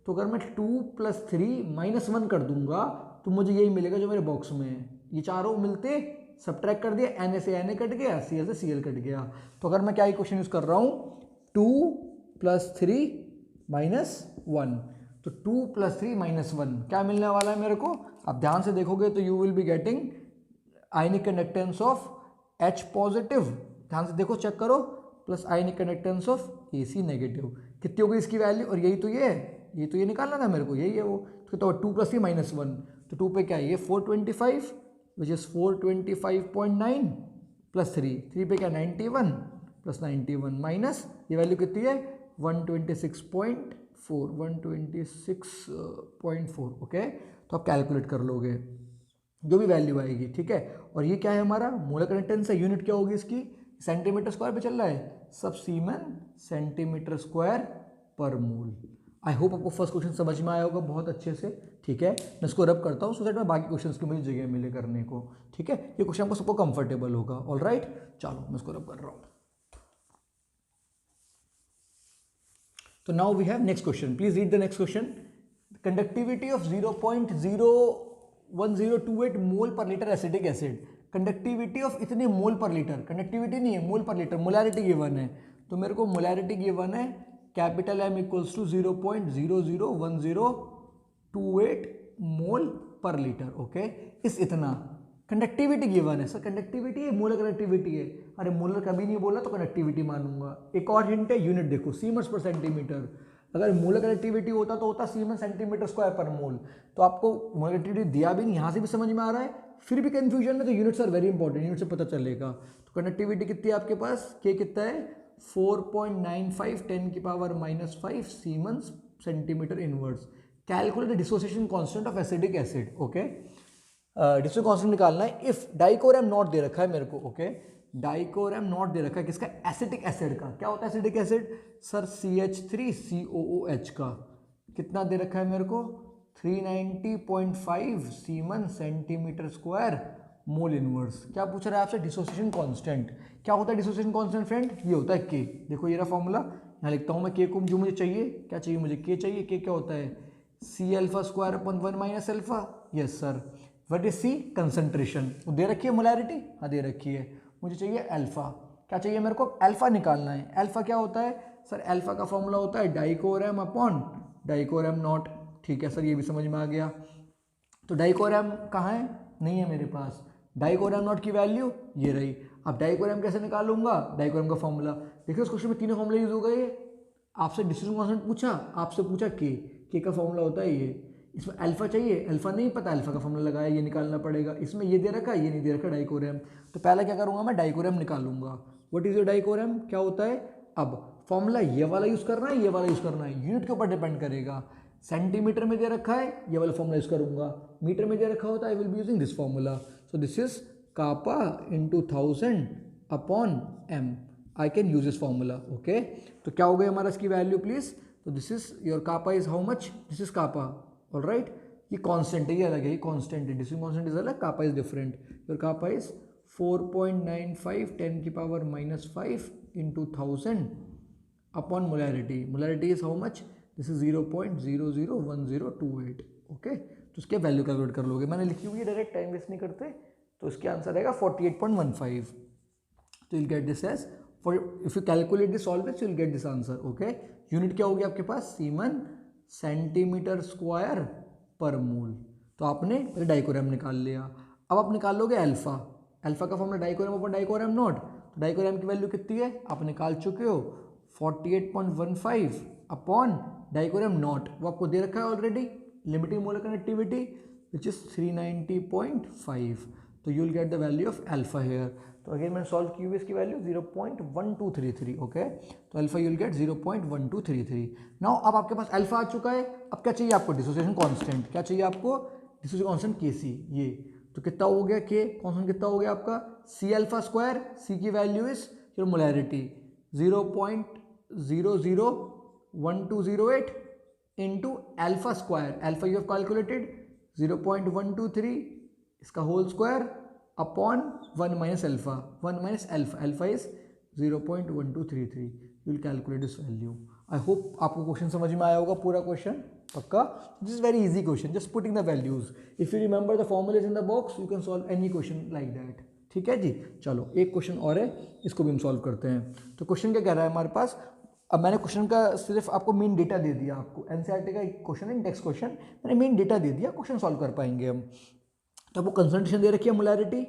तो अगर मैं 2 प्लस 3 माइनस 1 कर दूंगा तो मुझे यही मिलेगा जो मेरे बॉक्स में है। ये चारों मिलते, सब्ट्रैक्ट कर दिया, Na से Na कट गया, Cl से Cl कट गया। तो अगर मैं क्या इक्वेशन यूज कर रहा हूँ, 2 प्लस 3 माइनस 1, तो 2 प्लस 3 माइनस 1 क्या मिलने वाला है मेरे को, आप ध्यान से देखोगे तो you will be getting ionic conductance of H positive, ध्यान से देखो चेक करो, plus ionic conductance of AC negative. कितनी होगी इसकी वैल्यू, और यही तो ये है, ये तो ये निकालना था मेरे को, यही है वो। तो 2 प्लस 3 माइनस 1, तो 2 पे क्या है, ये 425 विच इज 425.9 प्लस 3 पे क्या 91 प्लस 91 माइनस ये वैल्यू कितनी है 126.4। ओके, तो आप कैलकुलेट कर लोगे जो भी वैल्यू आएगी, ठीक है। और ये क्या है हमारा मोलर कंडक्टेंस है, यूनिट क्या होगी इसकी, सेंटीमीटर स्क्वायर पे चल रहा है, सब सीमेन सेंटीमीटर स्क्वायर पर मोल। आई होप आपको फर्स्ट क्वेश्चन समझ में आया होगा बहुत अच्छे से, ठीक है। मैं इसको रब करता हूँ सो दैट में बाकी क्वेश्चंस की मुझे जगह मिले करने को, ठीक है। ये क्वेश्चन आपको सबको कंफर्टेबल होगा, ऑलराइट। चलो मैं इसको रब कर रहा हूँ। तो now we have next question, please read the next question. Conductivity of 0.01028 mole पर litre acetic acid, conductivity of इतने मोल पर लीटर, कंडक्टिविटी नहीं है मोल पर लीटर, मोलैरिटी गिवन है। तो मेरे को मोलैरिटी गिवन है कैपिटल M इक्वल्स टू 0.001028 मोल पर लीटर, ओके। इस इतना कंडक्टिविटी गिवन है, सर कंडक्टिविटी है मोलर कंडक्टिविटी है, अरे मोलर कभी नहीं बोला तो कंडक्टिविटी मानूंगा। एक और हिंट है, यूनिट देखो सीमेंस पर सेंटीमीटर, अगर मोलर कंडक्टिविटी होता तो होता सीमेंस सेंटीमीटर स्क्वायर पर मोल। तो आपको मोलर कंडक्टिविटी दिया भी नहीं, यहाँ से भी समझ में आ रहा है, फिर भी कंफ्यूजन है, तो units are very important, unit से पता चलेगा। तो कंडक्टिविटी कितनी है आपके पास, के कितना है 4.95 10⁻⁻⁵ siemens centimetre inverse. Calculate the dissociation constant of acidic acid. Okay, dissociation constant निकालना है। इफ डाइकोरम नॉट दे रखा है मेरे को, ओके, डाइकोरम नॉट दे रखा है किसका, एसिटिक एसिड का। क्या होता है एसिटिक एसिड सर, CH3COOH का। कितना दे रखा है मेरे को, 390.5 semen centimetre square mole inverse. क्या पूछ रहा है आपसे, डिसोसिएशन कांस्टेंट। क्या होता है डिसोसिएशन कांस्टेंट फ्रेंड, ये होता है के। देखो ये रहा फॉर्मूला, यहाँ लिखता हूँ मैं के को, जो मुझे चाहिए। क्या चाहिए मुझे, के चाहिए। के क्या होता है, C alpha square upon 1 minus alpha. Yes sir. What is C, concentration. दे रखी है मोलैरिटी, हाँ दे रखी है। मुझे चाहिए अल्फा। क्या चाहिए मेरे को, अल्फा निकालना है। अल्फा क्या होता है सर, अल्फा का फॉर्मूला होता है डाइकोरम अपॉन डाइकोरम नॉट। ठीक है सर, ये भी समझ में आ गया। तो डाइकोरम कहाँ है, नहीं है मेरे पास। डाइकोरम नॉट की वैल्यू ये रही। अब डाइकोरम कैसे निकालूंगा, डाइकोरम का फॉर्मूला देखिए, उस क्वेश्चन में तीनों फॉर्मूले यूज हो गए। आपसे डिसोसिएशन कांस्टेंट पूछा, आपसे पूछा के का फॉर्मूला होता है ये। इसमें अल्फा चाहिए, अल्फा नहीं पता, अल्फा का फॉर्मूला लगाया, ये निकालना पड़ेगा। इसमें ये दे रखा है, ये नहीं दे रखा डाइकोरम। तो पहला क्या करूंगा मैं, डाइकोरम निकालूंगा। व्हाट इज योर डाइकोरम, क्या होता है। अब फॉर्मूला ये वाला यूज करना है, ये वाला यूज करना है, यूनिट के ऊपर डिपेंड करेगा। सेंटीमीटर में दे रखा है, ये वाला फॉर्मूला यूज करूंगा। मीटर में दे रखा होता है, I will be using this formula. So this is kappa into 1000 upon m। I can use this formula. Okay, तो क्या हो गया हमारा इसकी वैल्यू प्लीज। तो this is your kappa is how much, this is kappa. Alright, ये constant है, ये अलग है, ये कांस्टेंट है। डिसोसिएशन कांस्टेंट इज अलग, kappa is different. Your kappa is 4.95 10 की power -5 into 1000 upon molarity. Molarity is how much, this is 0.001028। Okay, तो उसके वैल्यू कैलकुलेट कर लोगे, मैंने लिखी हुई है डायरेक्ट, टाइम वेस्ट नहीं करते। तो इसके आंसर आएगा 48.15। तो you'll get this as, for if you calculate this always you'll get this answer. Okay, unit क्या होगी आपके पास, सीमन सेंटीमीटर स्क्वायर पर मोल। तो आपने डाइकोरम निकाल लिया। अब आप निकाल लोगे अल्फा। अल्फा का फॉर्मूला डाइकोरम अपॉन डाइकोरम नॉट। तो डाइकोरम की वैल्यू कितनी है, आप निकाल चुके हो, 48.15 अपॉन डाइकोरम नॉट, वो आपको दे रखा है already, limiting molar connectivity which is 390.5। तो you will get the value of alpha here. तो अगेन मैंने सॉल्व की हुई इसकी वैल्यू 0.1233। ओके, तो alpha you will get 0.1233। Now अब आपके पास अल्फा आ चुका है। अब क्या चाहिए आपको, डिसोसिएशन कांस्टेंट। क्या चाहिए आपको, डिसोसिएशन कांस्टेंट Kc। ये तो कितना हो गया, के कांस्टेंट कितना हो गया आपका, C अल्फा स्क्वायर। C की value is your molarity 0.001208 into alpha square. Alpha you have calculated 0.123, इसका whole square upon 1 minus alpha. 1 minus alpha, alpha is 0.1233। You will calculate this value. I hope आपको question समझ में आया होगा, पूरा question पक्का। This is very easy question, just putting the values. If you remember the formulas in the box you can solve any question like that. ठीक है जी, चलो एक क्वेश्चन और है, इसको भी हम सॉल्व करते हैं। तो क्वेश्चन क्या कह रहा है हमारे पास, अब मैंने क्वेश्चन का सिर्फ आपको मेन डेटा दे दिया। आपको एनसीईआरटी का एक क्वेश्चन है, इंडेक्स क्वेश्चन, मैंने मेन डेटा दे दिया, क्वेश्चन सॉल्व कर पाएंगे हम। तो आपको कंसंट्रेशन दे रखी है, मोलैरिटी,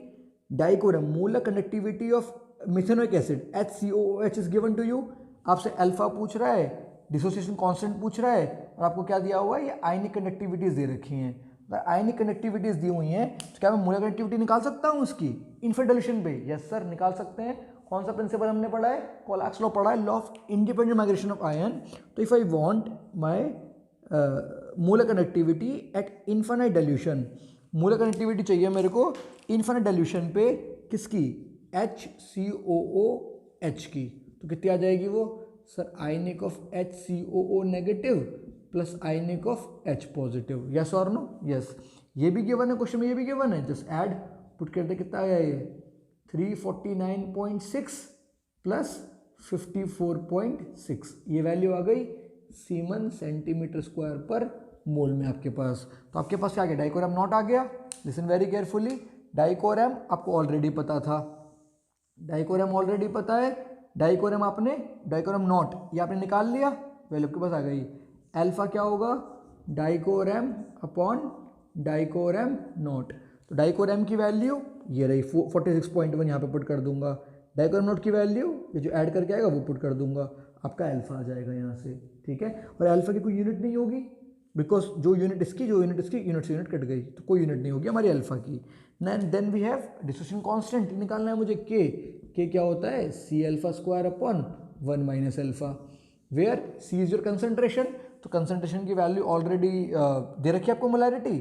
डाइकोरम, molar conductivity of methanoic acid HCOOH is given to you. आपसे अल्फा पूछ रहा है, डिसोसिएशन कांस्टेंट पूछ रहा है, और आपको क्या दिया हुआ है, ये आयनिक कंडक्टिविटीज दे रखी हैं। अगर आयनिक कंडक्टिविटीज दी हुई हैं तो क्या मैं मोलर कंडक्टिविटी निकाल सकता हूँ उसकी इनफिनिट डिल्यूशन पे। यस सर, निकाल सकते हैं। कौन सा प्रिंसिपल हमने पढ़ा है, कोलॉक्स लॉ पढ़ा है, law of independent migration of ion. तो if I want my molar conductivity at infinite dilution, molar connectivity चाहिए मेरे को इनफिनिट डिल्यूशन पे, किसकी, HCOOH की। तो कितनी आ जाएगी वो sir, ionic of HCOO negative plus ionic of H positive. Yes और नो, यस। ये भी गिवन है क्वेश्चन में, ये भी गिवन है, जस्ट ऐड पुट करते कितना आया ये 349.6 प्लस 54.6, ये वैल्यू आ गई सीमन सेंटीमीटर स्क्वायर पर मोल में आपके पास। तो आपके पास क्या आ गया, डाइकोरम नॉट आ गया। लिसन वेरी केयरफुली, डाइकोरम आपको ऑलरेडी पता था, डाइकोरम ऑलरेडी पता है। डाइकोरम आपने, डाइकोरम नॉट ये आपने निकाल लिया, वैल्यू आपके पास आ गई। अल्फा क्या होगा, डाइकोरम अपॉन डाइकोरम नॉट। तो डाइकोरम की वैल्यू ये रही 46.1, यहाँ पे पुट कर दूंगा। डाइकोरम नॉट की वैल्यू ये जो ऐड करके आएगा वो पुट कर दूंगा, आपका अल्फा आ जाएगा यहाँ से। ठीक है, और अल्फा की कोई यूनिट नहीं होगी, बिकॉज जो यूनिट इसकी, जो यूनिट इसकी, यूनिट से यूनिट कट गई, तो कोई यूनिट नहीं होगी हमारी अल्फा की। Then we have dissociation constant निकालना है मुझे, के क्या होता है, C alpha square upon 1 minus alpha, where C is your concentration. तो कंसंट्रेशन की वैल्यू ऑलरेडी दे रखी है आपको, मोलैरिटी,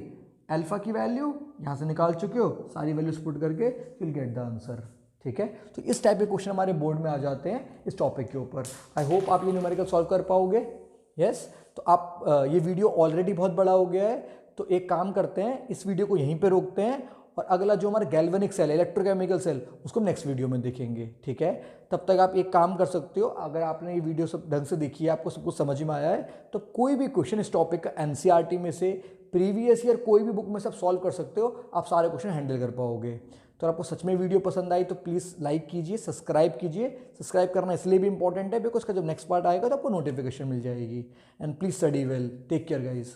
अल्फा की वैल्यू यहाँ से निकाल चुके हो, सारी वैल्यूज पुट करके you will get the answer. ठीक है, तो इस टाइप के क्वेश्चन हमारे बोर्ड में आ जाते हैं इस टॉपिक के ऊपर। आई होप आप ये न्यूमेरिकल सॉल्व कर पाओगे। यस, तो आप ये वीडियो ऑलरेडी बहुत बड़ा हो गया है, तो एक काम करते हैं, इस वीडियो को यहीं पे रोकते हैं और अगला जो हमारा गैल्वेनिक सेल है, इलेक्ट्रोकेमिकल सेल, उसको नेक्स्ट वीडियो में देखेंगे। ठीक है, तब तक आप एक काम कर सकते हो, अगर आपने ये वीडियो सब ढंग से देखी है, आपको सब कुछ समझ में आया है, तो कोई भी क्वेश्चन इस टॉपिक का एनसीईआरटी में से, प्रीवियस ईयर कोई भी बुक में से आप सॉल्व कर सकते हो, आप सारे क्वेश्चन हैंडल कर पाओगे। तो आपको सच में वीडियो पसंद आई तो प्लीज़ लाइक कीजिए, सब्सक्राइब कीजिए। सब्सक्राइब करना इसलिए भी इंपॉर्टेंट है बिकॉज का जब नेक्स्ट पार्ट आएगा तो आपको नोटिफिकेशन मिल जाएगी। And please study well, take care guys.